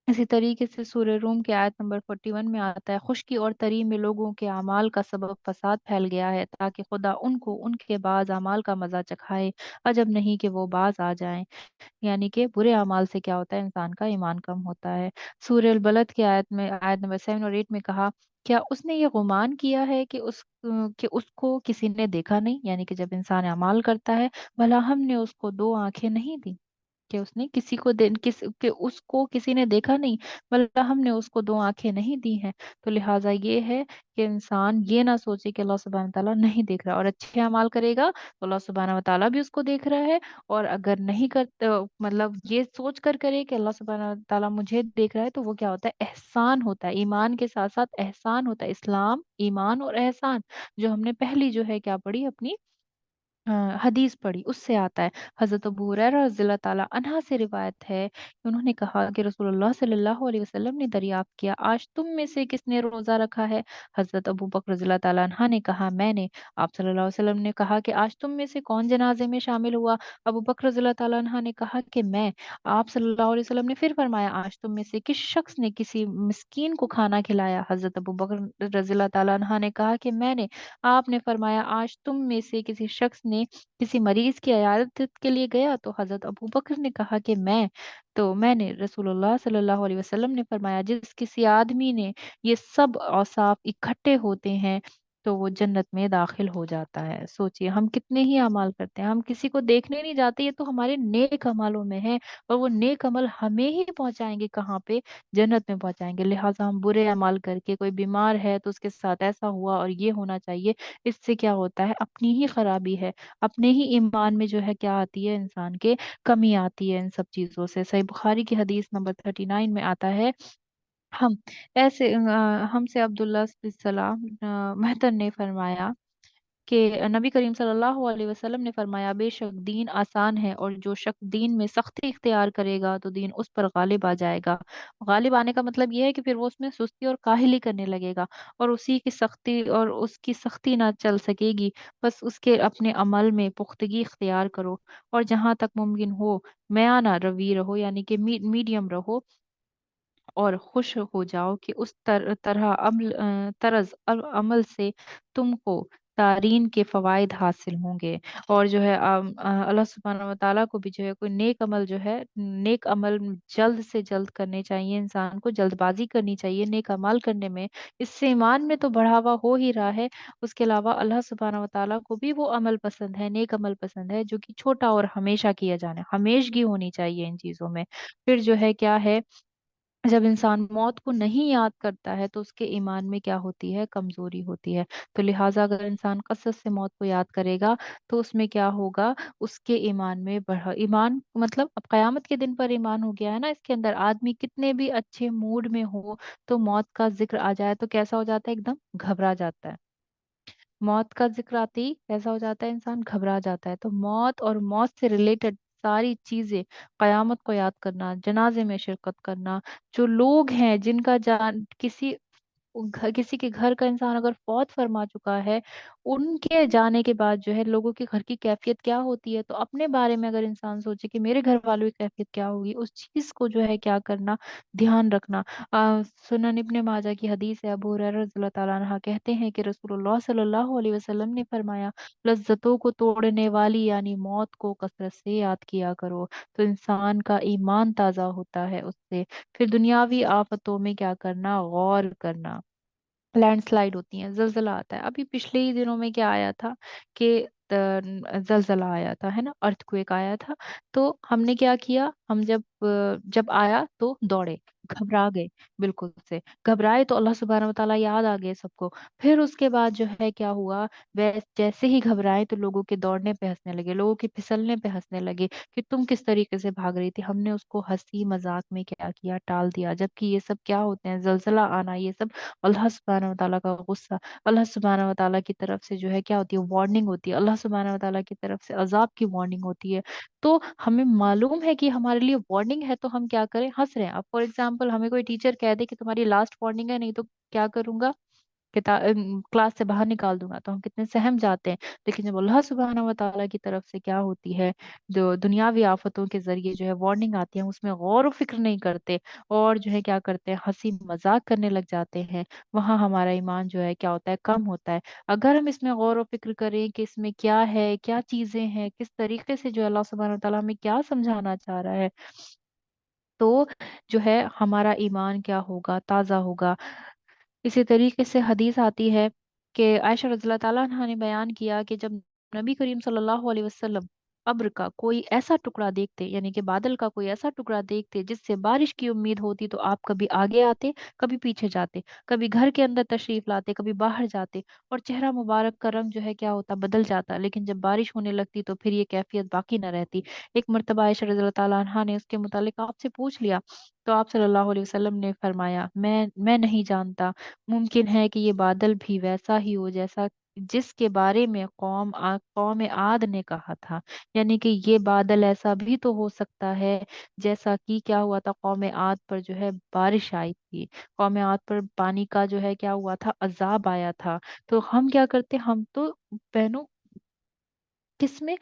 اسی طریقے سے سورہ روم کے آیت نمبر 41 میں آتا ہے، خشکی اور تری میں لوگوں کے اعمال کا سبب فساد پھیل گیا ہے، تاکہ خدا ان کو ان کے بعض اعمال کا مزہ چکھائے. عجب نہیں کہ وہ باز آ جائیں. یعنی کہ برے اعمال سے کیا ہوتا ہے، انسان کا ایمان کم ہوتا ہے. سورہ البلد کی آیت میں آیت نمبر 7 اور 8 میں کہا، کیا اس نے یہ گمان کیا ہے کہ اس کو کسی نے دیکھا نہیں، یعنی کہ جب انسان اعمال کرتا ہے، بھلا ہم نے اس کو دو آنکھیں نہیں دی، کہ اس نے کسی کو کہ اس کو کسی نے دیکھا نہیں، بلکہ ہم نے اس کو دو آنکھیں نہیں دی ہیں. تو لہٰذا یہ ہے کہ انسان یہ نہ سوچے کہ اللہ سبحانہ تعالیٰ نہیں دیکھ رہا، اور اچھے اعمال کرے گا تو اللہ سبحانہ و تعالیٰ بھی اس کو دیکھ رہا ہے. اور اگر نہیں کرتا، مطلب یہ سوچ کر کرے کہ اللہ سبحانہ و تعالیٰ مجھے دیکھ رہا ہے، تو وہ کیا ہوتا ہے، احسان ہوتا ہے. ایمان کے ساتھ ساتھ احسان ہوتا ہے. اسلام، ایمان اور احسان، جو ہم نے پہلی جو ہے کیا پڑھی اپنی حدیث پڑھی، اس سے آتا ہے. حضرت ابو ہریرہ رضی اللہ تعالیٰ عنہ سے روایت ہے کہ انہوں نے کہا کہ رسول اللہ صلی اللہ علیہ وسلم نے دریافت کیا، آج تم میں سے کس نے روزہ رکھا ہے؟ حضرت ابو بکر رضی اللہ تعالیٰ عنہ نے کہا میں نے. آپ صلی اللہ علیہ وسلم نے کہا کہ آج تم میں سے کون جنازے میں شامل ہوا؟ ابو بکر رضی اللہ تعالیٰ عنہ نے کہا کہ میں. آپ صلی اللہ علیہ وسلم نے پھر فرمایا، آج تم میں سے کس شخص نے کسی مسکین کو کھانا کھلایا؟ حضرت ابو بکر رضی اللہ تعالیٰ عنہ نے کہا کہ میں نے. آپ نے فرمایا، آج تم میں سے کسی شخص نے کسی مریض کی عیادت کے لیے گیا؟ تو حضرت ابو بکر نے کہا کہ میں. تو میں نے. رسول اللہ صلی اللہ علیہ وسلم نے فرمایا، جس کسی آدمی نے یہ سب اوصاف اکٹھے ہوتے ہیں تو وہ جنت میں داخل ہو جاتا ہے. سوچئے ہم کتنے ہی اعمال کرتے ہیں، ہم کسی کو دیکھنے نہیں جاتے، یہ تو ہمارے نیک عملوں میں ہے، اور وہ نیک عمل ہمیں ہی پہنچائیں گے کہاں پہ، جنت میں پہنچائیں گے. لہٰذا ہم برے اعمال کر کے، کوئی بیمار ہے تو اس کے ساتھ ایسا ہوا اور یہ ہونا چاہیے، اس سے کیا ہوتا ہے، اپنی ہی خرابی ہے، اپنے ہی ایمان میں جو ہے کیا آتی ہے، انسان کے کمی آتی ہے ان سب چیزوں سے. صحیح بخاری کی حدیث نمبر 39 میں آتا ہے، ہم ہم سے عبداللہ بن سلام مہتر نے فرمایا کہ نبی کریم صلی اللہ علیہ وسلم نے فرمایا، بے شک دین آسان ہے، اور جو شخص دین میں سختی اختیار کرے گا تو دین اس پر غالب آ جائے گا. غالب آنے کا مطلب یہ ہے کہ پھر وہ اس میں سستی اور کاہلی کرنے لگے گا، اور اس کی سختی نہ چل سکے گی. بس اس کے اپنے عمل میں پختگی اختیار کرو، اور جہاں تک ممکن ہو میانہ روی رہو، یعنی کہ میڈیم رہو، اور خوش ہو جاؤ کہ اس طرح طرز عمل سے تم کو तारीन के फ़वाइद हासिल होंगे। और जो है अल्लाह सुब्हानहू व तआला को भी जो है कोई नेक अमल जो है, नेक अमल जल्द से जल्द करने चाहिए, इंसान को जल्दबाजी करनी चाहिए नेक अमल करने में। इससे ईमान में तो बढ़ावा हो ही रहा है, उसके अलावा अल्लाह सुब्हानहू व तआला को भी वो अमल पसंद है, नेक अमल पसंद है जो कि छोटा और हमेशा किया जाना है, हमेशगी होनी चाहिए इन चीज़ों में। फिर जो है क्या है, जब इंसान मौत को नहीं याद करता है तो उसके ईमान में क्या होती है, कमजोरी होती है। तो लिहाजा अगर इंसान कसरत से मौत को याद करेगा तो उसमें क्या होगा, उसके ईमान में बढ़ा, ईमान मतलब अब कयामत के दिन पर ईमान हो गया है ना इसके अंदर। आदमी कितने भी अच्छे मूड में हो तो मौत का जिक्र आ जाए तो कैसा हो जाता है, एकदम घबरा जाता है। मौत का जिक्र आते ही कैसा हो जाता है, इंसान घबरा जाता है। तो मौत और मौत से रिलेटेड सारी चीजें, कयामत को याद करना, जनाजे में शिरकत करना, जो लोग हैं जिनका जान किसी के घर का इंसान अगर फौत फरमा चुका है, उनके जाने के बाद जो है लोगों के घर की कैफियत क्या होती है, तो अपने बारे में अगर इंसान सोचे कि मेरे घर वालों की कैफियत क्या होगी, उस चीज को जो है क्या करना, ध्यान रखना। सुनन इब्ने माजा की हदीस है, अबू हुरैरा रज़ियल्लाहु ताला अन्हा कहते हैं कि रसूलुल्लाह सल्लल्लाहु अलैहि वसल्लम ने फरमाया, लज्जतों को तोड़ने वाली यानी मौत को कसरत से याद किया करो, तो इंसान का ईमान ताज़ा होता है उससे। फिर दुनियावी आफतों में क्या करना, गौर करना। लैंडस्लाइड होती हैं, जलजला आता है। अभी पिछले ही दिनों में क्या आया था कि जलजला आया था, है ना, अर्थक्वेक आया था। तो हमने क्या किया, हम जब आया तो दौड़े, घबरा गए, बिल्कुल से घबराए तो अल्लाह सुब्हानहू व तआला याद आ गए सबको। फिर उसके बाद जो है क्या हुआ, जैसे ही घबराए तो लोगों के दौड़ने पे हंसने लगे, लोगों के फिसलने पे हंसने लगे कि तुम किस तरीके से भाग रही थी। हमने उसको हंसी मजाक में क्या किया, टाल दिया। जबकि ये सब क्या होते हैं, जलजला आना, ये सब अल्लाह सुब्हानहू व तआला का गुस्सा, अल्लाह सुब्हानहू व तआला की तरफ से जो है क्या होती है, वार्निंग होती है, अल्लाह सुब्हानहू व तआला की तरफ से अजाब की वार्निंग होती है। तो हमें मालूम है कि हमारे लिए वार्निंग है तो हम क्या करें, हंस रहे हैं। अब फॉर एग्जाम्पल हमें कोई टीचर कह दे कि तुम्हारी लास्ट वार्निंग है, नहीं तो क्या करूंगा, क्लास से बाहर निकाल दूंगा, तो हम कितने सहम जाते हैं। लेकिन जब अल्लाह सुब्हानहू व तआला की तरफ से क्या होती है, जो दुनियावी आफतों के जरिए जो है वार्निंग आती है, हम उसमें गौर व फिक्र नहीं करते और जो है क्या करते हैं, हंसी मजाक करने लग जाते हैं। वहाँ हमारा ईमान जो है क्या होता है, कम होता है। अगर हम इसमें गौर व फिक्र करें कि इसमें क्या है, क्या चीजें हैं, किस तरीके से जो है अल्लाह सुब्हानहू व तआला हमें क्या समझाना चाह रहा है, तो जो है हमारा ईमान क्या होगा, ताज़ा होगा। इसी तरीके से हदीस आती है कि आयशा रज़ियल्लाहु ताला अन्हा ने बयान किया कि जब नबी करीम सल्लल्लाहु अलैहि वसल्लम अब्र का कोई ऐसा टुकड़ा देखते, यानी कि बादल का कोई ऐसा टुकड़ा देखते जिससे बारिश की उम्मीद होती, तो आप कभी आगे आते, कभी पीछे जाते, कभी घर के अंदर तशरीफ लाते, कभी बाहर जाते, और चेहरा मुबारक का रंग जो है क्या होता, बदल जाता। लेकिन जब बारिश होने लगती तो फिर ये कैफियत बाकी न रहती। एक मर्तबा आयशा रज़ियल्लाहु ताला अन्हा ने उसके मुतालिक आपसे पूछ लिया, तो आप सल्लल्लाहु अलैहि वसल्लम ने फरमाया, मैं नहीं जानता, मुमकिन है कि ये बादल भी वैसा ही हो जैसा जिसके बारे में कौम आद ने कहा था। यानी कि ये बादल ऐसा भी तो हो सकता है जैसा कि क्या हुआ था, कौम आद पर जो है बारिश आई थी, कौम आद पर पानी का जो है क्या हुआ था, अजाब आया था। तो हम क्या करते, हम तो बहनों किसमें,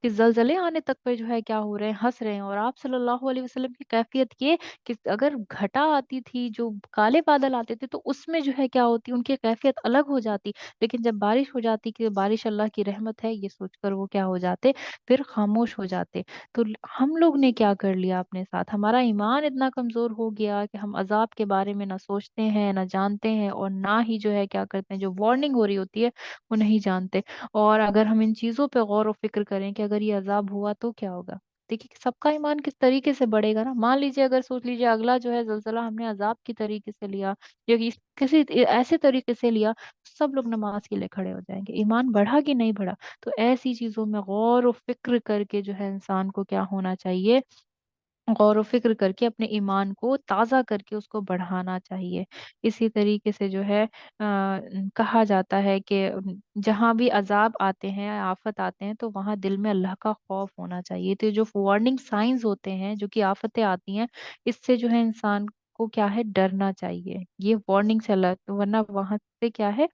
कि ज़लज़ले आने तक पे जो है क्या हो रहे हैं, हँस रहे हैं। और आप सल्लल्लाहु अलैहि वसल्लम की कैफ़ियत ये कि अगर घटा आती थी, जो काले बादल आते थे, तो उसमें जो है क्या होती, उनकी कैफ़ियत अलग हो जाती। लेकिन जब बारिश हो जाती कि बारिश अल्लाह की रहमत है, ये सोचकर वो क्या हो जाते, फिर खामोश हो जाते। तो हम लोग ने क्या कर लिया अपने साथ, हमारा ईमान इतना कमज़ोर हो गया कि हम अज़ाब के बारे में ना सोचते हैं, ना जानते हैं, और ना ही जो है क्या करते हैं, जो वार्निंग हो रही होती है, वो नहीं जानते। और अगर हम इन चीज़ों पे गौर व फ़िक्र करें कि अगर ये अज़ाब हुआ तो क्या होगा? देखिए कि सबका ईमान किस तरीके से बढ़ेगा ना। मान लीजिए अगर सोच लीजिए अगला जो है ज़लज़ला हमने अज़ाब की तरीके से लिया, या कि किसी ऐसे तरीके से लिया, सब लोग नमाज़ के लिए खड़े हो जाएँगे। ईमान बढ़ा कि नहीं बढ़ा? तो ऐसी चीज़ों में गौर व फ़िक्र करके जो है इंसान को क्या होना चाहिए, गौर व फ़िक्र करके अपने ईमान को ताज़ा करके उसको बढ़ाना चाहिए। इसी तरीके से जो है कहा जाता है कि जहाँ भी अज़ाब आते हैं, आफ़त आते हैं, तो वहाँ दिल में अल्लाह का खौफ़ होना चाहिए। तो ये जो वार्निंग साइन्स होते हैं, जो कि आफ़तें आती हैं, इससे जो है इंसान को क्या है, डरना चाहिए। ये वार्निंग से अल्लाह, वरना वहाँ से क्या है,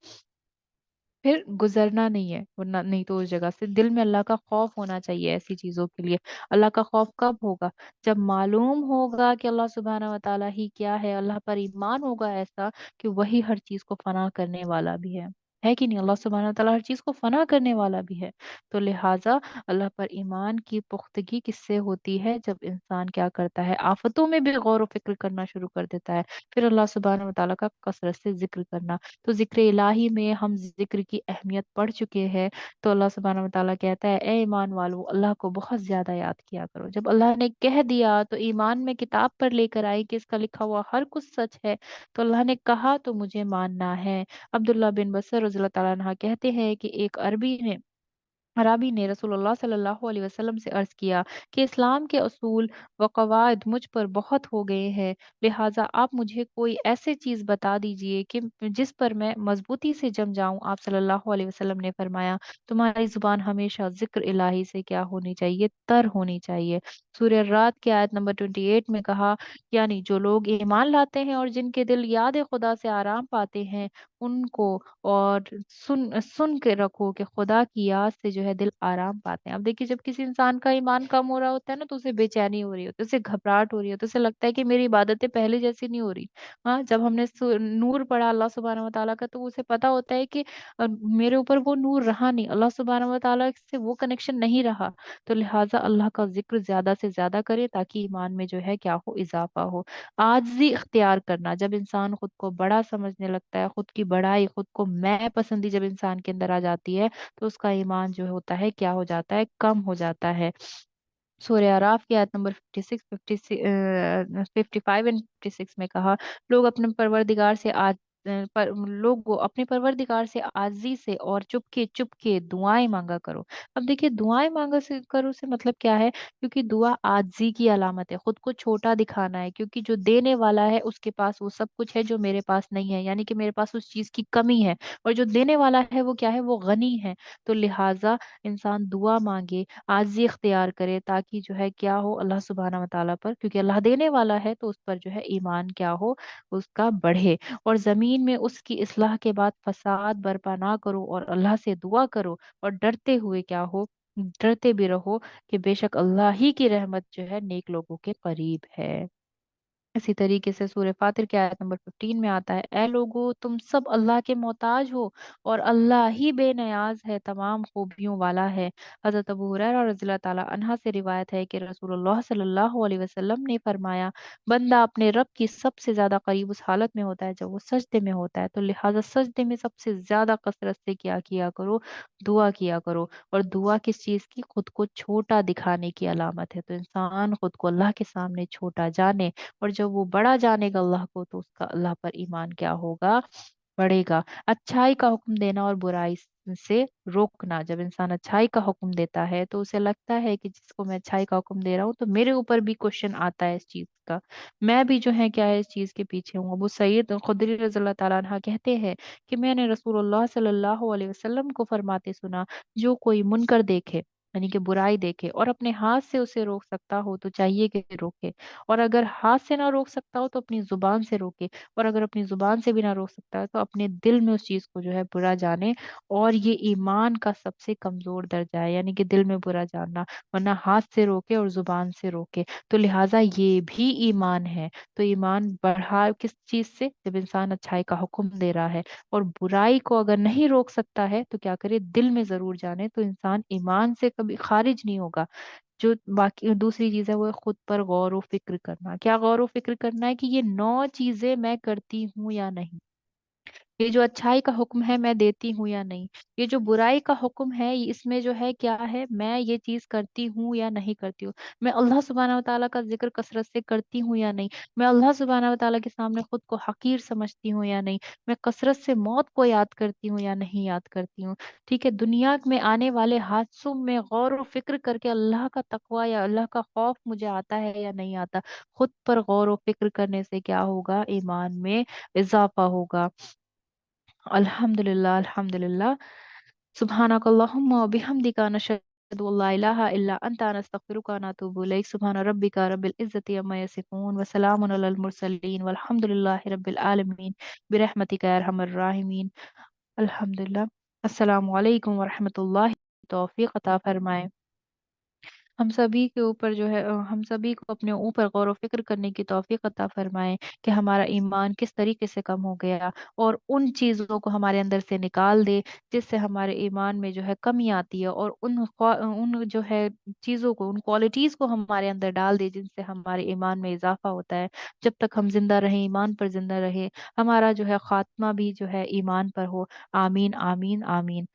फिर गुज़रना नहीं है, वरना नहीं तो उस जगह से दिल में अल्लाह का खौफ़ होना चाहिए ऐसी चीज़ों के लिए। अल्लाह का खौफ़ कब होगा? जब मालूम होगा कि अल्लाह सुब्हानहू व तआला ही क्या है, अल्लाह पर ईमान होगा ऐसा कि वही हर चीज़ को फ़ना करने वाला भी है। ہے کہ نہیں؟ اللہ سبحانہ تعالیٰ ہر چیز کو فنا کرنے والا بھی ہے۔ تو لہٰذا اللہ پر ایمان کی پختگی کس سے ہوتی ہے؟ جب انسان کیا کرتا ہے، آفتوں میں بھی غور و فکر کرنا شروع کر دیتا ہے، پھر اللہ سبحانہ تعالیٰ کا کثرت سے ذکر کرنا۔ تو ذکر الہی میں ہم ذکر کی اہمیت پڑھ چکے ہیں، تو اللہ سبحانہ و تعالیٰ کہتا ہے اے ایمان والو، اللہ کو بہت زیادہ یاد کیا کرو۔ جب اللہ نے کہہ دیا تو ایمان میں کتاب پر لے کر آئی کہ اس کا لکھا ہوا ہر کچھ سچ ہے، تو اللہ نے کہا تو مجھے ماننا ہے۔ عبداللہ بن بصر رضی اللہ تعالیٰ عنہ کہتے ہیں کہ ایک عربی نے رسول اللہ صلی اللہ علیہ وسلم سے عرض کیا کہ اسلام کے اصول و قواعد مجھ پر بہت ہو گئے ہیں، لہٰذا آپ مجھے کوئی ایسی چیز بتا دیجئے کہ جس پر میں مضبوطی سے جم جاؤں۔ آپ صلی اللہ علیہ وسلم نے فرمایا تمہاری زبان ہمیشہ ذکر الہی سے کیا ہونی چاہیے؟ تر ہونی چاہیے۔ سورہ رات کی آیت نمبر 28 میں کہا، یعنی جو لوگ ایمان لاتے ہیں اور جن کے دل یاد خدا سے آرام پاتے ہیں ان کو، اور سن کے رکھو کہ خدا کی یاد سے جو ہے دل آرام پاتے ہیں۔ اب دیکھیے جب کسی انسان کا ایمان کم ہو رہا ہوتا ہے نا، تو اسے بے چینی ہو رہی ہوتی ہے، اسے گھبراہٹ ہو رہی ہوتی ہے، اسے لگتا ہے کہ میری عبادتیں پہلے جیسی نہیں ہو رہی۔ ہاں، جب ہم نے نور پڑھا اللہ سبحانہ و تعالیٰ کا، تو اسے پتا ہوتا ہے کہ میرے اوپر وہ نور رہا نہیں، اللہ سبحانہ و تعالیٰ سے وہ کنیکشن نہیں رہا۔ تو لہٰذا اللہ کا ذکر زیادہ سے زیادہ کرے تاکہ ایمان میں جو ہے کیا ہو؟ اضافہ ہو۔ عاجزی اختیار کرنا، جب انسان خود کو بڑا سمجھنے لگتا ہے، خود کی بڑائی، خود کو میں پسندی جب انسان کے اندر آ جاتی ہے، تو اس کا ایمان جو ہوتا ہے کیا ہو جاتا ہے؟ کم ہو جاتا ہے۔ سورہ اعراف کی آیت نمبر 55 اینڈ 56 میں کہا، لوگ اپنے پروردگار سے لوگ اپنے پروردگار سے عاجزی سے اور چپ کے دعائیں مانگا کرو۔ اب دیکھیے دعائیں مانگا کرو سے مطلب کیا ہے؟ کیونکہ دعا عاجزی کی علامت ہے، خود کو چھوٹا دکھانا ہے، کیونکہ جو دینے والا ہے اس کے پاس وہ سب کچھ ہے جو میرے پاس نہیں ہے، یعنی کہ میرے پاس اس چیز کی کمی ہے، اور جو دینے والا ہے وہ کیا ہے؟ وہ غنی ہے۔ تو لہٰذا انسان دعا مانگے، عاجزی اختیار کرے، تاکہ جو ہے کیا ہو؟ اللہ سبحانہ و تعالیٰ پر، کیونکہ اللہ دینے والا ہے تو اس پر جو ہے ایمان کیا ہو؟ اس کا بڑھے۔ اور زمین میں اس کی اصلاح کے بعد فساد برپا نہ کرو، اور اللہ سے دعا کرو، اور ڈرتے ہوئے کیا ہو؟ ڈرتے بھی رہو کہ بے شک اللہ ہی کی رحمت جو ہے نیک لوگوں کے قریب ہے۔ اسی طریقے سے سورہ فاتر کی آیت نمبر 15 میں آتا ہے، اے لوگو تم سب اللہ کے محتاج ہو، اور اللہ ہی بے نیاز ہے، تمام خوبیوں والا ہے۔ حضرت ابو ہریرہ رضی اللہ تعالیٰ عنہ سے روایت ہے کہ رسول اللہ صلی اللہ علیہ وسلم نے فرمایا، بندہ اپنے رب کی سب سے زیادہ قریب اس حالت میں ہوتا ہے جب وہ سجدے میں ہوتا ہے، تو لہٰذا سجدے میں سب سے زیادہ کثرت سے کیا کرو؟ دعا کیا کرو۔ اور دعا کس چیز کی؟ خود کو چھوٹا دکھانے کی علامت ہے، تو انسان خود کو اللہ کے سامنے چھوٹا جانے، اور جب وہ بڑا جانے گا اللہ کو، تو اس کا اللہ پر ایمان کیا ہوگا؟ بڑھے گا۔ اچھائی کا حکم دینا اور برائی سے روکنا، جب انسان اچھائی کا حکم دیتا ہے تو اسے لگتا ہے کہ جس کو میں اچھائی کا حکم دے رہا ہوں تو میرے اوپر بھی کوشچن آتا ہے اس چیز کا، میں بھی جو ہے کیا ہے اس چیز کے پیچھے ہوں۔ ابو سعید خدری رضی اللہ تعالیٰ عنہ کہتے ہیں کہ میں نے رسول اللہ صلی اللہ علیہ وسلم کو فرماتے سنا، جو کوئی منکر دیکھے، یعنی کہ برائی دیکھے، اور اپنے ہاتھ سے اسے روک سکتا ہو تو چاہیے کہ روکے، اور اگر ہاتھ سے نہ روک سکتا ہو تو اپنی زبان سے روکے، اور اگر اپنی زبان سے بھی نہ روک سکتا ہے تو اپنے دل میں اس چیز کو جو ہے برا جانے، اور یہ ایمان کا سب سے کمزور درجہ ہے، یعنی کہ دل میں برا جاننا، ورنہ ہاتھ سے روکے اور زبان سے روکے، تو لہٰذا یہ بھی ایمان ہے۔ تو ایمان بڑھا کس چیز سے؟ جب انسان اچھائی کا حکم دے رہا ہے، اور برائی کو اگر نہیں روک سکتا ہے تو کیا کرے؟ دل میں ضرور جانے، تو انسان ایمان سے کبھی خارج نہیں ہوگا۔ جو باقی دوسری چیز ہے وہ ہے خود پر غور و فکر کرنا۔ کیا غور و فکر کرنا ہے؟ کہ یہ 9 چیزیں میں کرتی ہوں یا نہیں، یہ جو اچھائی کا حکم ہے میں دیتی ہوں یا نہیں، یہ جو برائی کا حکم ہے اس میں جو ہے کیا ہے، میں یہ چیز کرتی ہوں یا نہیں کرتی ہوں، میں اللہ سبحانہ و تعالیٰ کا ذکر کثرت سے کرتی ہوں یا نہیں، میں اللہ سبحانہ و تعالیٰ کے سامنے خود کو حقیر سمجھتی ہوں یا نہیں، میں کثرت سے موت کو یاد کرتی ہوں یا نہیں یاد کرتی ہوں۔ ٹھیک ہے، دنیا میں آنے والے حادثوں میں غور و فکر کر کے اللہ کا تقوی یا اللہ کا خوف مجھے آتا ہے یا نہیں آتا، خود پر غور و فکر کرنے سے کیا ہوگا؟ ایمان میں اضافہ ہوگا۔ الحمد للہ، الحمد للہ، سبحانک اللہم و بحمدک، نشہد ان لا الہ الا انت، نستغفرک و نتوب الیک، سبحان ربک رب العزت عما یصفون، وسلام علی المرسلین، والحمد للہ رب العالمین، برحمتک یا ارحم الراحمین۔ الحمد للہ۔ السلام علیکم ورحمۃ اللہ، توفیق عطا فرمائے۔ हम सभी के ऊपर जो है हम सभी को अपने ऊपर गौर व फिक्र करने की तौफीक अता फरमाए कि हमारा ईमान किस तरीके से कम हो गया, और उन चीज़ों को हमारे अंदर से निकाल दे जिससे हमारे ईमान में जो है कमी आती है, और उन जो है चीज़ों को, उन क्वालिटीज़ को हमारे अंदर डाल दे जिनसे हमारे ईमान में इजाफा होता है। जब तक हम जिंदा रहें, ईमान पर जिंदा रहे, हमारा जो है खात्मा भी जो है ईमान पर हो। आमीन आमीन आमीन।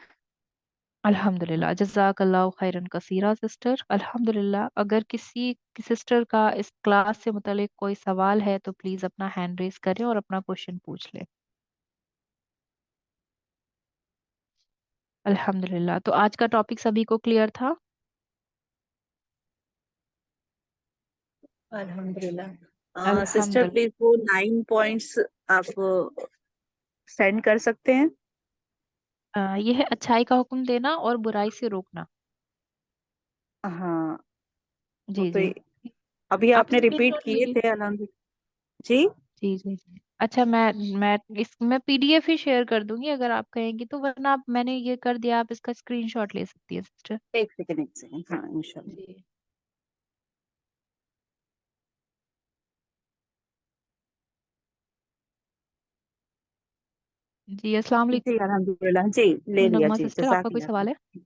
अल्हम्दुलिल्लाह, जज़ाकल्लाहु खैरन कसीरा सिस्टर। अल्हम्दुलिल्लाह, अगर किसी सिस्टर का इस क्लास से मुतालिक कोई सवाल है तो प्लीज़ अपना हैंड रेज करें और अपना क्वेश्चन पूछ लें। अल्हम्दुलिल्लाह, तो आज का टॉपिक सभी को क्लियर था? अल्हम्दुलिल्लाह। सिस्टर अल्हम्दुलिल्लाह। प्लीज वो 9 पॉइंट्स आप सेंड कर सकते हैं? यह है अच्छाई का हुक्म देना और बुराई से रोकना। हाँ, वो जी तो जी। अभी आप आपने रिपीट स्क्रीनशॉट किए लीजिए। थे अल्हम्दुलिल्लाह जी। जी जी जी। अच्छा, मैं पीडीएफ ही शेयर कर दूंगी अगर आप कहेंगी तो, वरना आप, मैंने ये कर दिया, आप इसका स्क्रीनशॉट ले सकती है सिस्टर। एक सेकंड हाँ इंशाल्लाह। जी जी। अस्सलाम जी वालेकुम अल्हम्दुलिल्लाह जी, ले लिया नगमा जी, सिस्टर, आपका कोई जज़ाकल्लाह सवाल है? खैर।